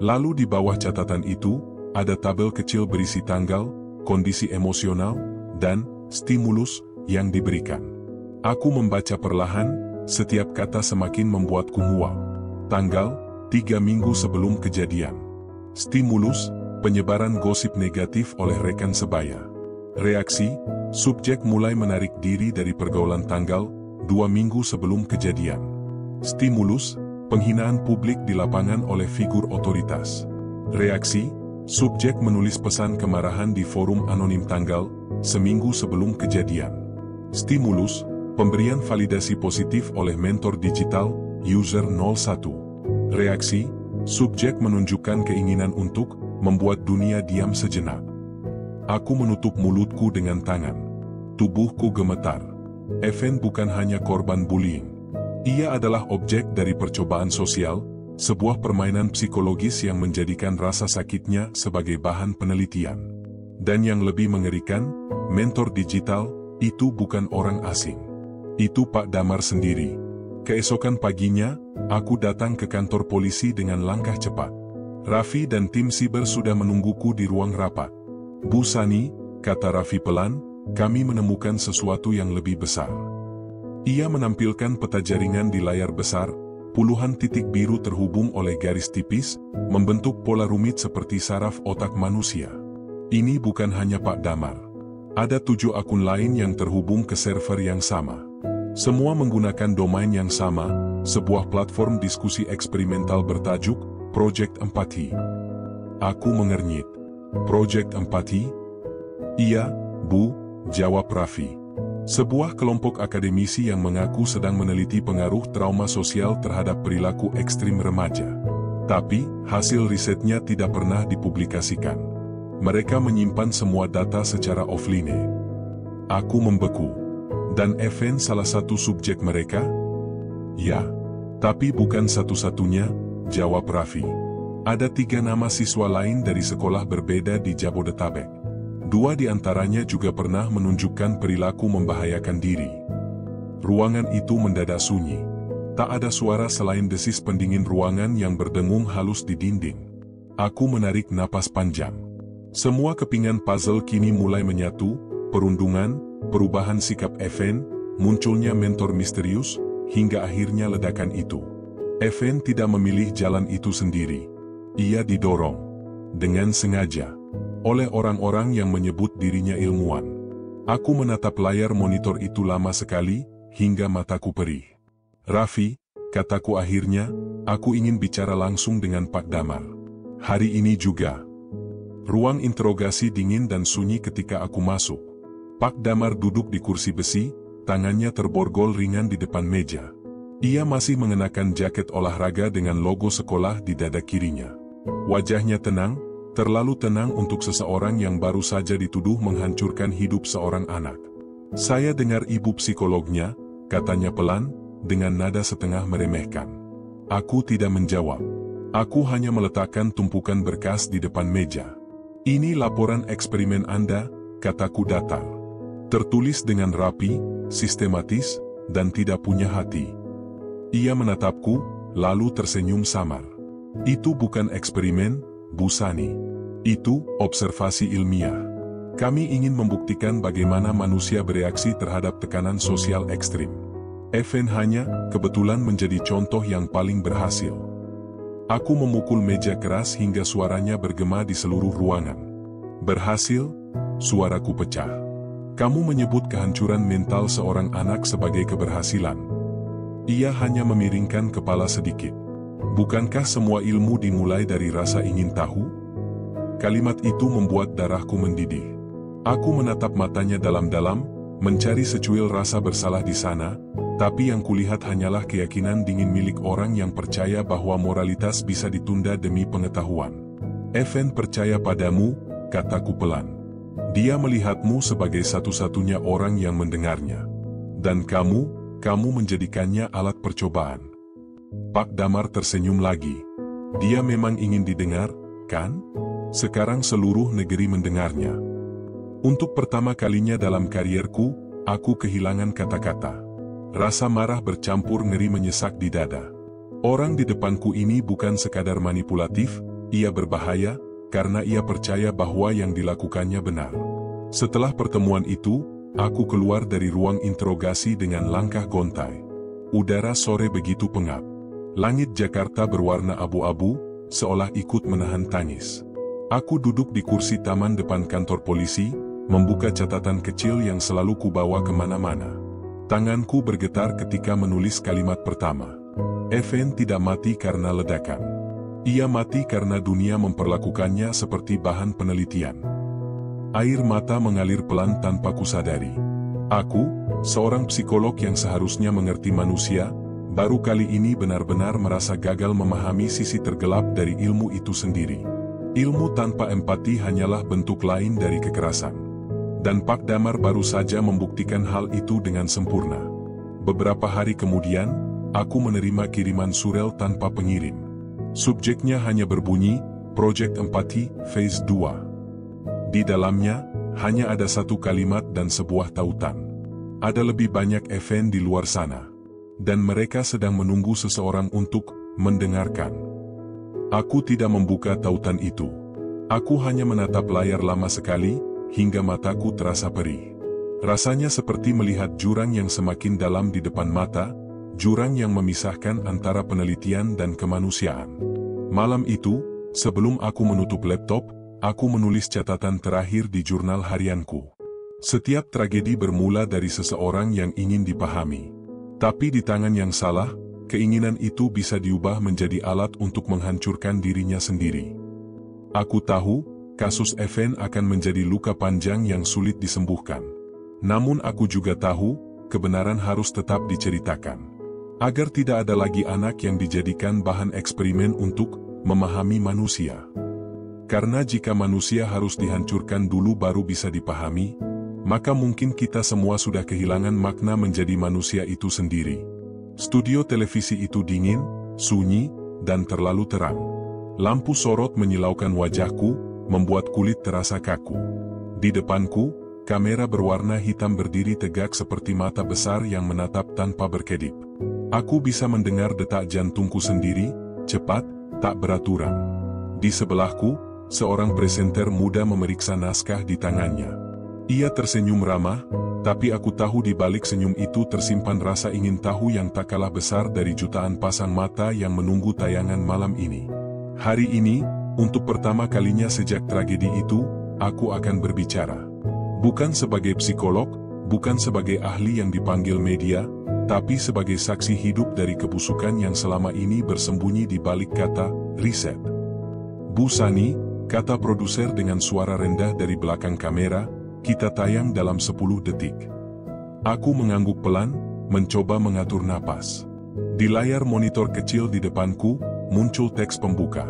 Lalu di bawah catatan itu, ada tabel kecil berisi tanggal, kondisi emosional, dan stimulus yang diberikan. Aku membaca perlahan, setiap kata semakin membuatku mual. Tanggal, 3 minggu sebelum kejadian. Stimulus, penyebaran gosip negatif oleh rekan sebaya. Reaksi, subjek mulai menarik diri dari pergaulan tanggal 2 minggu sebelum kejadian. Stimulus, penghinaan publik di lapangan oleh figur otoritas. Reaksi, subjek menulis pesan kemarahan di forum anonim tanggal seminggu sebelum kejadian. Stimulus, pemberian validasi positif oleh mentor digital, user 01. Reaksi, subjek menunjukkan keinginan untuk membuat dunia diam sejenak. Aku menutup mulutku dengan tangan. Tubuhku gemetar. Evan bukan hanya korban bullying. Ia adalah objek dari percobaan sosial, sebuah permainan psikologis yang menjadikan rasa sakitnya sebagai bahan penelitian. Dan yang lebih mengerikan, mentor digital, itu bukan orang asing. Itu Pak Damar sendiri. Keesokan paginya, aku datang ke kantor polisi dengan langkah cepat. Raffi dan tim siber sudah menungguku di ruang rapat. "Bu Sani," kata Raffi pelan, "kami menemukan sesuatu yang lebih besar." Ia menampilkan peta jaringan di layar besar, Puluhan titik biru terhubung oleh garis tipis, membentuk pola rumit seperti saraf otak manusia. Ini bukan hanya Pak Damar. Ada 7 akun lain yang terhubung ke server yang sama. Semua menggunakan domain yang sama, sebuah platform diskusi eksperimental bertajuk Project Empati. Aku mengernyit. Project Empati? Iya, Bu, jawab Raffi. Sebuah kelompok akademisi yang mengaku sedang meneliti pengaruh trauma sosial terhadap perilaku ekstrim remaja. Tapi, hasil risetnya tidak pernah dipublikasikan. Mereka menyimpan semua data secara offline. Aku membeku. Dan Evan salah satu subjek mereka? Ya. Tapi bukan satu-satunya, jawab Raffi. Ada 3 nama siswa lain dari sekolah berbeda di Jabodetabek. 2 di antaranya juga pernah menunjukkan perilaku membahayakan diri. Ruangan itu mendadak sunyi. Tak ada suara selain desis pendingin ruangan yang berdengung halus di dinding. Aku menarik napas panjang. Semua kepingan puzzle kini mulai menyatu, perundungan, perubahan sikap Evan, munculnya mentor misterius, hingga akhirnya ledakan itu. Evan tidak memilih jalan itu sendiri. Ia didorong, dengan sengaja, oleh orang-orang yang menyebut dirinya ilmuwan. Aku menatap layar monitor itu lama sekali, hingga mataku perih. Raffi, kataku akhirnya, aku ingin bicara langsung dengan Pak Damar. Hari ini juga. Ruang interogasi dingin dan sunyi ketika aku masuk. Pak Damar duduk di kursi besi, tangannya terborgol ringan di depan meja. Ia masih mengenakan jaket olahraga dengan logo sekolah di dada kirinya. Wajahnya tenang, terlalu tenang untuk seseorang yang baru saja dituduh menghancurkan hidup seorang anak. Saya dengar ibu psikolognya, katanya pelan, dengan nada setengah meremehkan. Aku tidak menjawab. Aku hanya meletakkan tumpukan berkas di depan meja. Ini laporan eksperimen Anda, kataku datar. Tertulis dengan rapi, sistematis, dan tidak punya hati. Ia menatapku, lalu tersenyum samar. Itu bukan eksperimen, Bu Sani. Itu observasi ilmiah. Kami ingin membuktikan bagaimana manusia bereaksi terhadap tekanan sosial ekstrim. Evan hanya, kebetulan menjadi contoh yang paling berhasil. Aku memukul meja keras hingga suaranya bergema di seluruh ruangan. Berhasil? Suaraku pecah. Kamu menyebut kehancuran mental seorang anak sebagai keberhasilan. Ia hanya memiringkan kepala sedikit. Bukankah semua ilmu dimulai dari rasa ingin tahu? Kalimat itu membuat darahku mendidih. Aku menatap matanya dalam-dalam, mencari secuil rasa bersalah di sana, tapi yang kulihat hanyalah keyakinan dingin milik orang yang percaya bahwa moralitas bisa ditunda demi pengetahuan. Evan percaya padamu, kataku pelan. Dia melihatmu sebagai satu-satunya orang yang mendengarnya. Dan kamu menjadikannya alat percobaan. Pak Damar tersenyum lagi. Dia memang ingin didengar, kan? Sekarang seluruh negeri mendengarnya. Untuk pertama kalinya dalam karierku, aku kehilangan kata-kata. Rasa marah bercampur ngeri menyesak di dada. Orang di depanku ini bukan sekadar manipulatif, ia berbahaya, karena ia percaya bahwa yang dilakukannya benar. Setelah pertemuan itu, aku keluar dari ruang interogasi dengan langkah gontai. Udara sore begitu pengap. Langit Jakarta berwarna abu-abu, seolah ikut menahan tangis. Aku duduk di kursi taman depan kantor polisi, membuka catatan kecil yang selalu kubawa kemana-mana. Tanganku bergetar ketika menulis kalimat pertama. Evan tidak mati karena ledakan. Ia mati karena dunia memperlakukannya seperti bahan penelitian. Air mata mengalir pelan tanpa kusadari. Aku, seorang psikolog yang seharusnya mengerti manusia, baru kali ini benar-benar merasa gagal memahami sisi tergelap dari ilmu itu sendiri. Ilmu tanpa empati hanyalah bentuk lain dari kekerasan. Dan Pak Damar baru saja membuktikan hal itu dengan sempurna. Beberapa hari kemudian, aku menerima kiriman surel tanpa pengirim. Subjeknya hanya berbunyi, Project Empati, Phase 2. Di dalamnya, hanya ada satu kalimat dan sebuah tautan. Ada lebih banyak event di luar sana. Dan mereka sedang menunggu seseorang untuk mendengarkan. Aku tidak membuka tautan itu. Aku hanya menatap layar lama sekali, hingga mataku terasa perih. Rasanya seperti melihat jurang yang semakin dalam di depan mata, jurang yang memisahkan antara penelitian dan kemanusiaan. Malam itu, sebelum aku menutup laptop, aku menulis catatan terakhir di jurnal harianku. Setiap tragedi bermula dari seseorang yang ingin dipahami. Tapi di tangan yang salah, keinginan itu bisa diubah menjadi alat untuk menghancurkan dirinya sendiri. Aku tahu, kasus Evan akan menjadi luka panjang yang sulit disembuhkan. Namun aku juga tahu, kebenaran harus tetap diceritakan. Agar tidak ada lagi anak yang dijadikan bahan eksperimen untuk memahami manusia. Karena jika manusia harus dihancurkan dulu baru bisa dipahami, maka mungkin kita semua sudah kehilangan makna menjadi manusia itu sendiri. Studio televisi itu dingin, sunyi, dan terlalu terang. Lampu sorot menyilaukan wajahku, membuat kulit terasa kaku. Di depanku, kamera berwarna hitam berdiri tegak seperti mata besar yang menatap tanpa berkedip. Aku bisa mendengar detak jantungku sendiri, cepat, tak beraturan. Di sebelahku, seorang presenter muda memeriksa naskah di tangannya. Ia tersenyum ramah, tapi aku tahu di balik senyum itu tersimpan rasa ingin tahu yang tak kalah besar dari jutaan pasang mata yang menunggu tayangan malam ini. Hari ini, untuk pertama kalinya sejak tragedi itu, aku akan berbicara. Bukan sebagai psikolog, bukan sebagai ahli yang dipanggil media, tapi sebagai saksi hidup dari kebusukan yang selama ini bersembunyi di balik kata riset. Bu Sani, kata produser dengan suara rendah dari belakang kamera, kita tayang dalam 10 detik. Aku mengangguk pelan, mencoba mengatur napas. Di layar monitor kecil di depanku, muncul teks pembuka.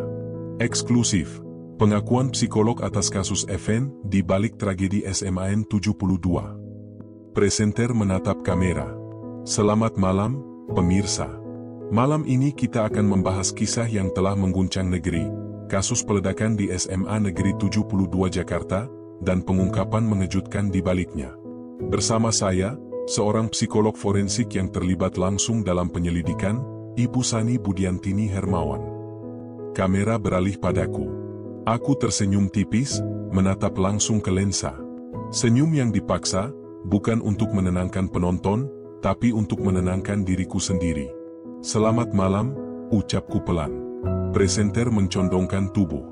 Eksklusif, pengakuan psikolog atas kasus Evan di balik tragedi SMAN 72. Presenter menatap kamera. Selamat malam, pemirsa. Malam ini kita akan membahas kisah yang telah mengguncang negeri, kasus peledakan di SMA Negeri 72 Jakarta, dan pengungkapan mengejutkan di baliknya. Bersama saya, seorang psikolog forensik yang terlibat langsung dalam penyelidikan, Ibu Sani Budiantini Hermawan. Kamera beralih padaku. Aku tersenyum tipis, menatap langsung ke lensa. Senyum yang dipaksa, bukan untuk menenangkan penonton, tapi untuk menenangkan diriku sendiri. Selamat malam, ucapku pelan. Presenter mencondongkan tubuh.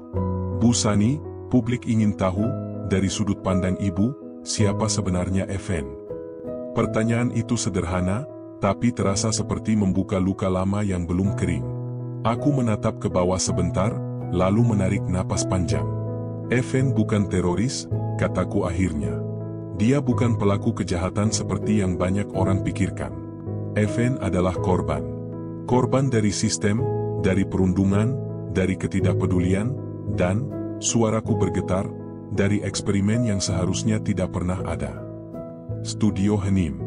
Bu Sani, publik ingin tahu, dari sudut pandang ibu, siapa sebenarnya Evan? Pertanyaan itu sederhana, tapi terasa seperti membuka luka lama yang belum kering. Aku menatap ke bawah sebentar, lalu menarik napas panjang. Evan bukan teroris, kataku akhirnya. Dia bukan pelaku kejahatan seperti yang banyak orang pikirkan. Evan adalah korban. Korban dari sistem, dari perundungan, dari ketidakpedulian, dan, suaraku bergetar, dari eksperimen yang seharusnya tidak pernah ada. Studio hening.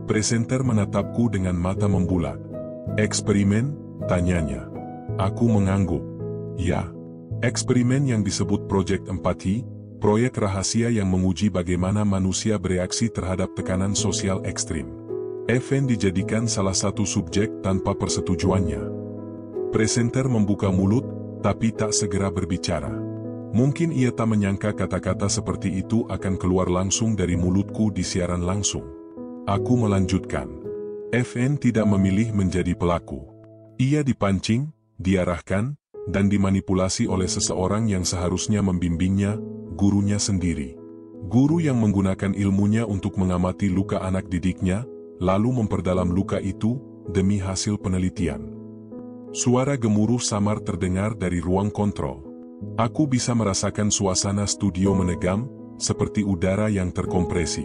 Presenter menatapku dengan mata membulat. Eksperimen? Tanyanya. Aku mengangguk. Ya. Eksperimen yang disebut Project Empati, proyek rahasia yang menguji bagaimana manusia bereaksi terhadap tekanan sosial ekstrim. Evan dijadikan salah satu subjek tanpa persetujuannya. Presenter membuka mulut, tapi tak segera berbicara. Mungkin ia tak menyangka kata-kata seperti itu akan keluar langsung dari mulutku di siaran langsung. Aku melanjutkan. Evan tidak memilih menjadi pelaku. Ia dipancing, diarahkan, dan dimanipulasi oleh seseorang yang seharusnya membimbingnya, gurunya sendiri. Guru yang menggunakan ilmunya untuk mengamati luka anak didiknya, lalu memperdalam luka itu, demi hasil penelitian. Suara gemuruh samar terdengar dari ruang kontrol. Aku bisa merasakan suasana studio menegam, seperti udara yang terkompresi.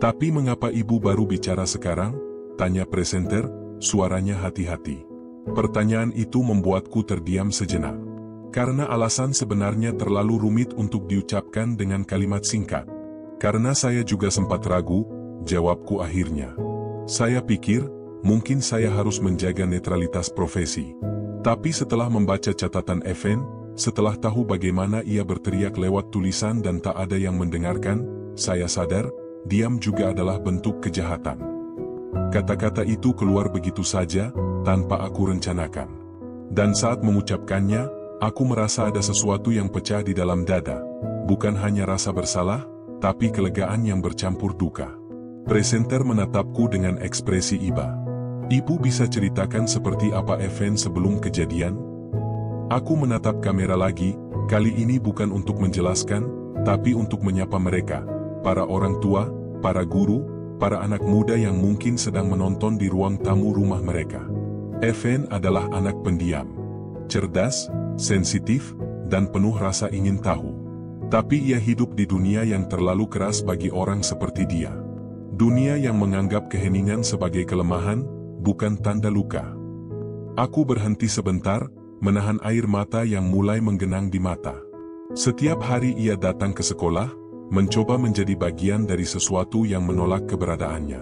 Tapi mengapa ibu baru bicara sekarang? Tanya presenter, suaranya hati-hati. Pertanyaan itu membuatku terdiam sejenak. Karena alasan sebenarnya terlalu rumit untuk diucapkan dengan kalimat singkat. Karena saya juga sempat ragu, jawabku akhirnya. Saya pikir, mungkin saya harus menjaga netralitas profesi. Tapi setelah membaca catatan Evan, setelah tahu bagaimana ia berteriak lewat tulisan dan tak ada yang mendengarkan, saya sadar, diam juga adalah bentuk kejahatan. Kata-kata itu keluar begitu saja, tanpa aku rencanakan. Dan saat mengucapkannya, aku merasa ada sesuatu yang pecah di dalam dada. Bukan hanya rasa bersalah, tapi kelegaan yang bercampur duka. Presenter menatapku dengan ekspresi iba. Ibu bisa ceritakan seperti apa event sebelum kejadian? Aku menatap kamera lagi, kali ini bukan untuk menjelaskan, tapi untuk menyapa mereka, para orang tua, para guru, para anak muda yang mungkin sedang menonton di ruang tamu rumah mereka. Evan adalah anak pendiam, cerdas, sensitif, dan penuh rasa ingin tahu. Tapi ia hidup di dunia yang terlalu keras bagi orang seperti dia. Dunia yang menganggap keheningan sebagai kelemahan, bukan tanda luka. Aku berhenti sebentar, menahan air mata yang mulai menggenang di mata. Setiap hari ia datang ke sekolah, mencoba menjadi bagian dari sesuatu yang menolak keberadaannya.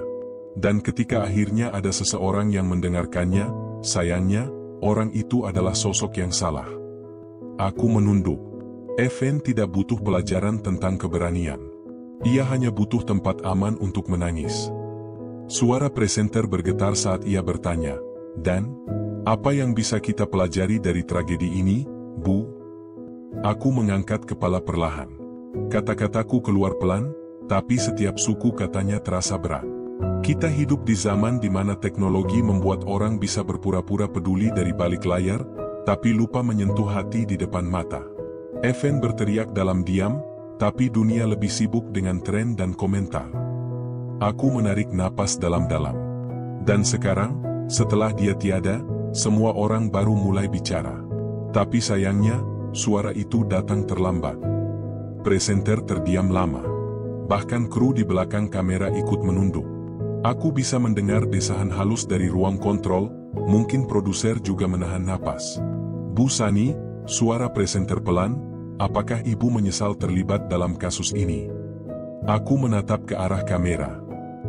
Dan ketika akhirnya ada seseorang yang mendengarkannya, sayangnya, orang itu adalah sosok yang salah. Aku menunduk. Evan tidak butuh pelajaran tentang keberanian. Ia hanya butuh tempat aman untuk menangis. Suara presenter bergetar saat ia bertanya, "Dan, apa yang bisa kita pelajari dari tragedi ini, Bu?" Aku mengangkat kepala perlahan. Kata-kataku keluar pelan, tapi setiap suku katanya terasa berat. Kita hidup di zaman di mana teknologi membuat orang bisa berpura-pura peduli dari balik layar, tapi lupa menyentuh hati di depan mata. Evan berteriak dalam diam, tapi dunia lebih sibuk dengan tren dan komentar. Aku menarik napas dalam-dalam. Dan sekarang, setelah dia tiada, semua orang baru mulai bicara. Tapi sayangnya, suara itu datang terlambat. Presenter terdiam lama. Bahkan kru di belakang kamera ikut menunduk. Aku bisa mendengar desahan halus dari ruang kontrol, mungkin produser juga menahan napas. "Bu Sani," suara presenter pelan, "apakah ibu menyesal terlibat dalam kasus ini?" Aku menatap ke arah kamera.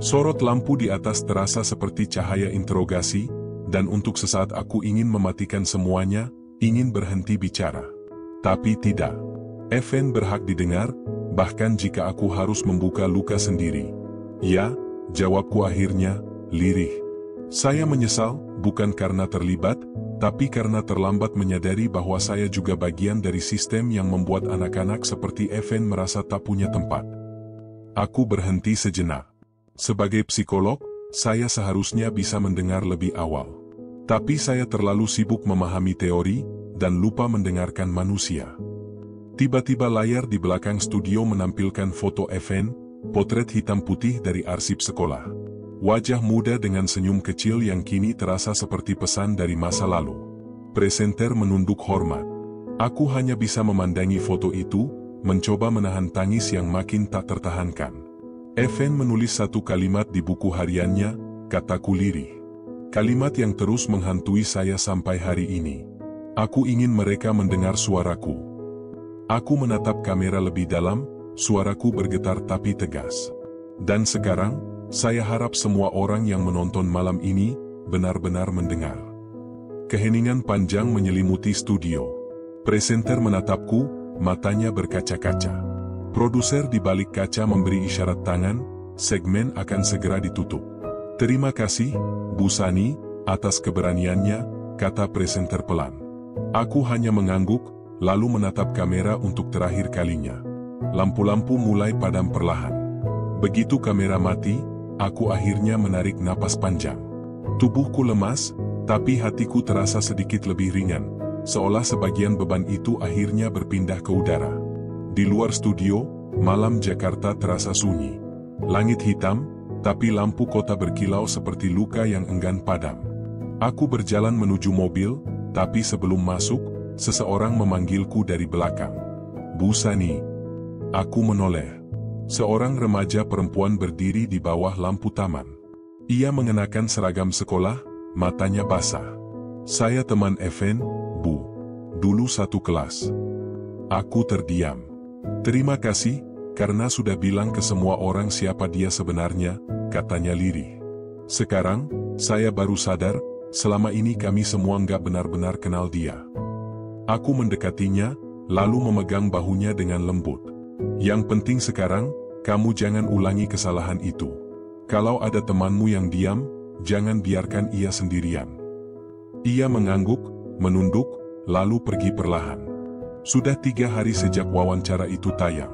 Sorot lampu di atas terasa seperti cahaya interogasi, dan untuk sesaat aku ingin mematikan semuanya, ingin berhenti bicara. Tapi tidak. Evan berhak didengar, bahkan jika aku harus membuka luka sendiri. "Ya," jawabku akhirnya, lirih. "Saya menyesal, bukan karena terlibat, tapi karena terlambat menyadari bahwa saya juga bagian dari sistem yang membuat anak-anak seperti Evan merasa tak punya tempat." Aku berhenti sejenak. Sebagai psikolog, saya seharusnya bisa mendengar lebih awal. Tapi saya terlalu sibuk memahami teori, dan lupa mendengarkan manusia. Tiba-tiba layar di belakang studio menampilkan foto Evan, potret hitam putih dari arsip sekolah. Wajah muda dengan senyum kecil yang kini terasa seperti pesan dari masa lalu. Presenter menunduk hormat. Aku hanya bisa memandangi foto itu, mencoba menahan tangis yang makin tak tertahankan. Evan menulis satu kalimat di buku hariannya, kataku lirih. Kalimat yang terus menghantui saya sampai hari ini. "Aku ingin mereka mendengar suaraku." Aku menatap kamera lebih dalam, suaraku bergetar tapi tegas. Dan sekarang, saya harap semua orang yang menonton malam ini, benar-benar mendengar. Keheningan panjang menyelimuti studio. Presenter menatapku, matanya berkaca-kaca. Produser di balik kaca memberi isyarat tangan, segmen akan segera ditutup. "Terima kasih, Bu Sani, atas keberaniannya," kata presenter pelan. Aku hanya mengangguk, lalu menatap kamera untuk terakhir kalinya. Lampu-lampu mulai padam perlahan. Begitu kamera mati, aku akhirnya menarik napas panjang. Tubuhku lemas, tapi hatiku terasa sedikit lebih ringan, seolah sebagian beban itu akhirnya berpindah ke udara. Di luar studio, malam Jakarta terasa sunyi. Langit hitam, tapi lampu kota berkilau seperti luka yang enggan padam. Aku berjalan menuju mobil, tapi sebelum masuk, seseorang memanggilku dari belakang. "Bu Sani." Aku menoleh. Seorang remaja perempuan berdiri di bawah lampu taman. Ia mengenakan seragam sekolah, matanya basah. "Saya teman Evan, Bu. Dulu satu kelas." Aku terdiam. "Terima kasih, karena sudah bilang ke semua orang siapa dia sebenarnya," katanya lirih. "Sekarang, saya baru sadar, selama ini kami semua nggak benar-benar kenal dia." Aku mendekatinya, lalu memegang bahunya dengan lembut. "Yang penting sekarang, kamu jangan ulangi kesalahan itu. Kalau ada temanmu yang diam, jangan biarkan ia sendirian." Ia mengangguk, menunduk, lalu pergi perlahan. Sudah 3 hari sejak wawancara itu tayang.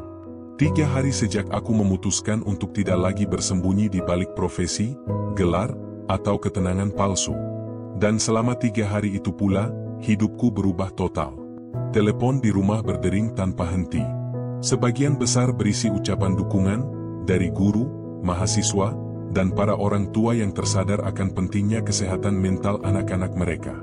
3 hari sejak aku memutuskan untuk tidak lagi bersembunyi di balik profesi, gelar, atau ketenangan palsu. Dan selama 3 hari itu pula, hidupku berubah total. Telepon di rumah berdering tanpa henti. Sebagian besar berisi ucapan dukungan dari guru, mahasiswa, dan para orang tua yang tersadar akan pentingnya kesehatan mental anak-anak mereka.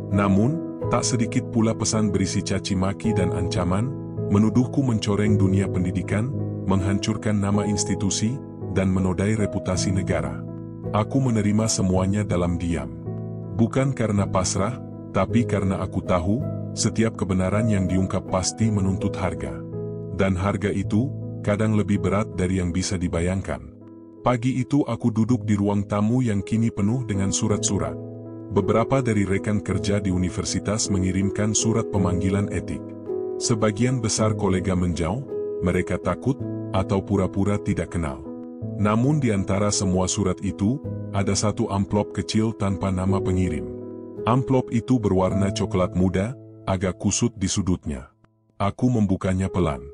Namun, tak sedikit pula pesan berisi caci maki dan ancaman, menuduhku mencoreng dunia pendidikan, menghancurkan nama institusi, dan menodai reputasi negara. Aku menerima semuanya dalam diam. Bukan karena pasrah, tapi karena aku tahu, setiap kebenaran yang diungkap pasti menuntut harga. Dan harga itu, kadang lebih berat dari yang bisa dibayangkan. Pagi itu aku duduk di ruang tamu yang kini penuh dengan surat-surat. Beberapa dari rekan kerja di universitas mengirimkan surat pemanggilan etik. Sebagian besar kolega menjauh, mereka takut, atau pura-pura tidak kenal. Namun di antara semua surat itu, ada satu amplop kecil tanpa nama pengirim. Amplop itu berwarna coklat muda, agak kusut di sudutnya. Aku membukanya pelan.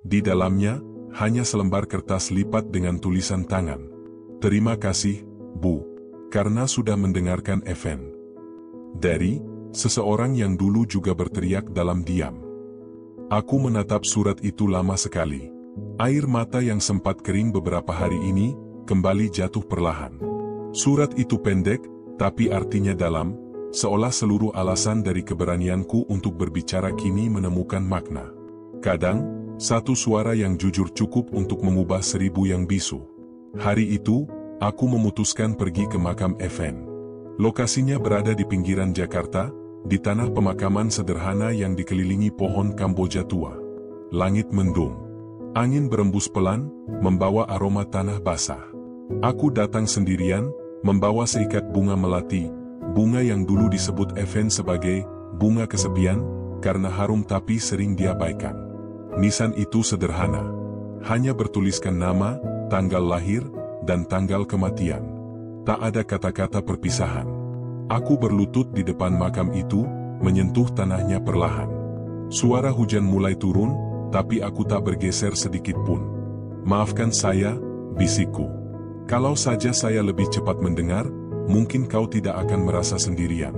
Di dalamnya, hanya selembar kertas lipat dengan tulisan tangan. Terima kasih, Bu, karena sudah mendengarkan Evan. Dari seseorang yang dulu juga berteriak dalam diam. Aku menatap surat itu lama sekali. Air mata yang sempat kering beberapa hari ini, kembali jatuh perlahan. Surat itu pendek, tapi artinya dalam, seolah seluruh alasan dari keberanianku untuk berbicara kini menemukan makna. Kadang, satu suara yang jujur cukup untuk mengubah 1000 yang bisu. Hari itu, aku memutuskan pergi ke makam Evan. Lokasinya berada di pinggiran Jakarta, di tanah pemakaman sederhana yang dikelilingi pohon Kamboja tua. Langit mendung. Angin berembus pelan, membawa aroma tanah basah. Aku datang sendirian, membawa seikat bunga melati, bunga yang dulu disebut Evan sebagai bunga kesepian, karena harum tapi sering diabaikan. Nisan itu sederhana. Hanya bertuliskan nama, tanggal lahir, dan tanggal kematian. Tak ada kata-kata perpisahan. Aku berlutut di depan makam itu, menyentuh tanahnya perlahan. Suara hujan mulai turun, tapi aku tak bergeser sedikit pun. Maafkan saya, bisikku. Kalau saja saya lebih cepat mendengar, mungkin kau tidak akan merasa sendirian.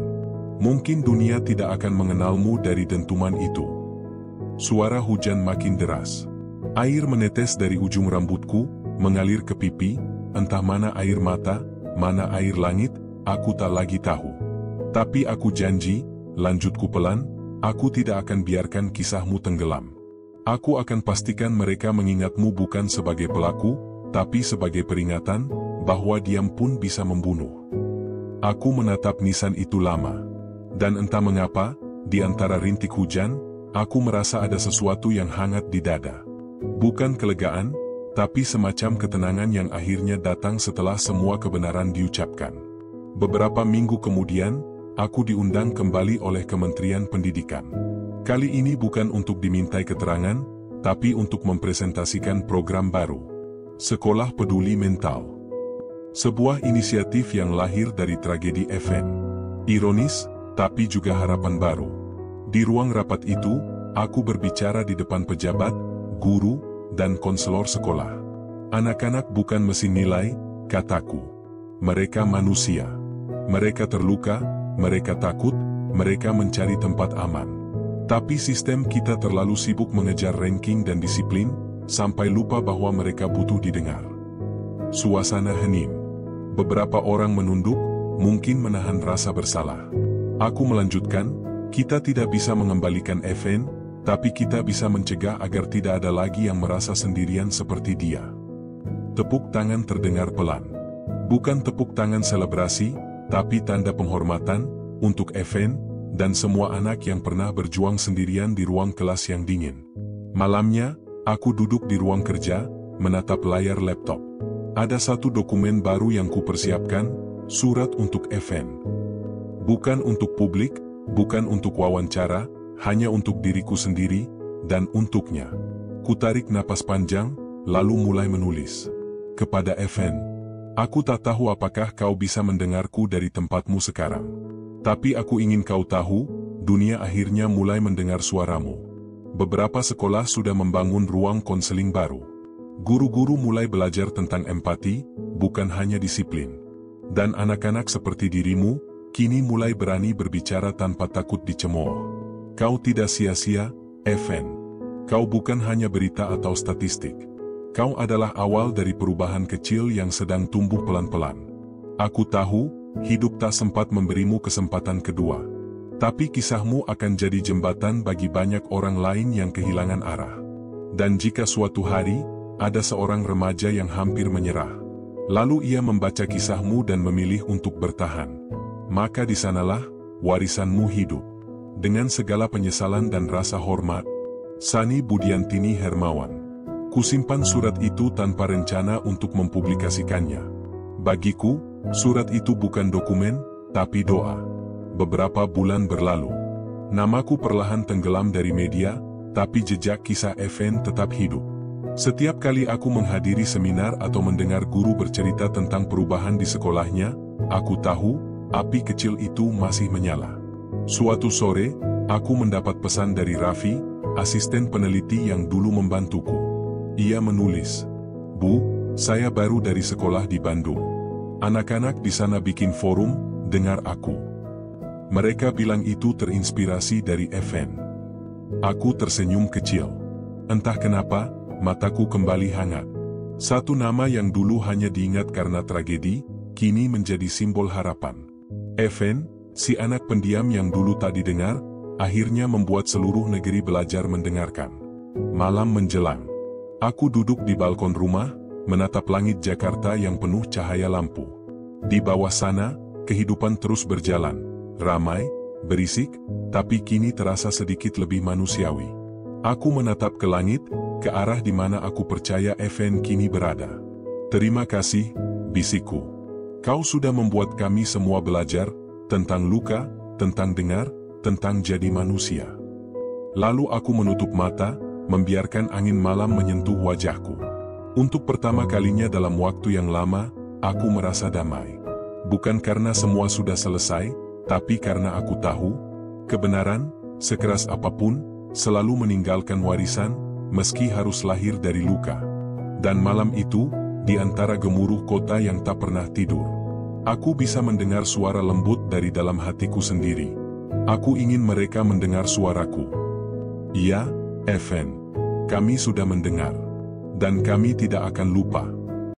Mungkin dunia tidak akan mengenalmu dari dentuman itu. Suara hujan makin deras. Air menetes dari ujung rambutku, mengalir ke pipi, entah mana air mata, mana air langit, aku tak lagi tahu. Tapi aku janji, lanjutku pelan, aku tidak akan biarkan kisahmu tenggelam. Aku akan pastikan mereka mengingatmu bukan sebagai pelaku, tapi sebagai peringatan, bahwa diam pun bisa membunuh. Aku menatap nisan itu lama. Dan entah mengapa, di antara rintik hujan, aku merasa ada sesuatu yang hangat di dada. Bukan kelegaan, tapi semacam ketenangan yang akhirnya datang setelah semua kebenaran diucapkan. Beberapa minggu kemudian, aku diundang kembali oleh Kementerian Pendidikan. Kali ini bukan untuk dimintai keterangan, tapi untuk mempresentasikan program baru. Sekolah Peduli Mental. Sebuah inisiatif yang lahir dari tragedi Evan. Ironis, tapi juga harapan baru. Di ruang rapat itu, aku berbicara di depan pejabat, guru, dan konselor sekolah. Anak-anak bukan mesin nilai, kataku. Mereka manusia. Mereka terluka, mereka takut, mereka mencari tempat aman. Tapi sistem kita terlalu sibuk mengejar ranking dan disiplin, sampai lupa bahwa mereka butuh didengar. Suasana hening. Beberapa orang menunduk, mungkin menahan rasa bersalah. Aku melanjutkan, kita tidak bisa mengembalikan Evan, tapi kita bisa mencegah agar tidak ada lagi yang merasa sendirian seperti dia. Tepuk tangan terdengar pelan. Bukan tepuk tangan selebrasi, tapi tanda penghormatan, untuk Evan, dan semua anak yang pernah berjuang sendirian di ruang kelas yang dingin. Malamnya, aku duduk di ruang kerja, menatap layar laptop. Ada satu dokumen baru yang kupersiapkan, surat untuk Evan. Bukan untuk publik, bukan untuk wawancara, hanya untuk diriku sendiri, dan untuknya. Kutarik napas panjang, lalu mulai menulis. Kepada Evan, aku tak tahu apakah kau bisa mendengarku dari tempatmu sekarang. Tapi aku ingin kau tahu, dunia akhirnya mulai mendengar suaramu. Beberapa sekolah sudah membangun ruang konseling baru. Guru-guru mulai belajar tentang empati, bukan hanya disiplin. Dan anak-anak seperti dirimu, kini mulai berani berbicara tanpa takut dicemooh. Kau tidak sia-sia, Evan. Kau bukan hanya berita atau statistik. Kau adalah awal dari perubahan kecil yang sedang tumbuh pelan-pelan. Aku tahu, hidup tak sempat memberimu kesempatan kedua. Tapi kisahmu akan jadi jembatan bagi banyak orang lain yang kehilangan arah. Dan jika suatu hari, ada seorang remaja yang hampir menyerah, lalu ia membaca kisahmu dan memilih untuk bertahan, maka di sanalah warisanmu hidup. Dengan segala penyesalan dan rasa hormat, Sani Budiantini Hermawan. Kusimpan surat itu tanpa rencana untuk mempublikasikannya. Bagiku, surat itu bukan dokumen, tapi doa. Beberapa bulan berlalu. Namaku perlahan tenggelam dari media, tapi jejak kisah Evan tetap hidup. Setiap kali aku menghadiri seminar atau mendengar guru bercerita tentang perubahan di sekolahnya, aku tahu, api kecil itu masih menyala. Suatu sore, aku mendapat pesan dari Raffi, asisten peneliti yang dulu membantuku. Ia menulis, "Bu, saya baru dari sekolah di Bandung. Anak-anak di sana bikin forum, dengar aku." Mereka bilang itu terinspirasi dari Evan. Aku tersenyum kecil. Entah kenapa, mataku kembali hangat. Satu nama yang dulu hanya diingat karena tragedi, kini menjadi simbol harapan. Evan, si anak pendiam yang dulu tak didengar, akhirnya membuat seluruh negeri belajar mendengarkan. Malam menjelang. Aku duduk di balkon rumah, menatap langit Jakarta yang penuh cahaya lampu. Di bawah sana, kehidupan terus berjalan, ramai, berisik, tapi kini terasa sedikit lebih manusiawi. Aku menatap ke langit, ke arah di mana aku percaya Evan kini berada. "Terima kasih," bisikku. "Kau sudah membuat kami semua belajar, tentang luka, tentang dengar, tentang jadi manusia." Lalu aku menutup mata, membiarkan angin malam menyentuh wajahku. Untuk pertama kalinya dalam waktu yang lama, aku merasa damai. Bukan karena semua sudah selesai, tapi karena aku tahu, kebenaran, sekeras apapun, selalu meninggalkan warisan, meski harus lahir dari luka. Dan malam itu, di antara gemuruh kota yang tak pernah tidur, aku bisa mendengar suara lembut dari dalam hatiku sendiri. Aku ingin mereka mendengar suaraku. "Iya, Evan, kami sudah mendengar. Dan kami tidak akan lupa."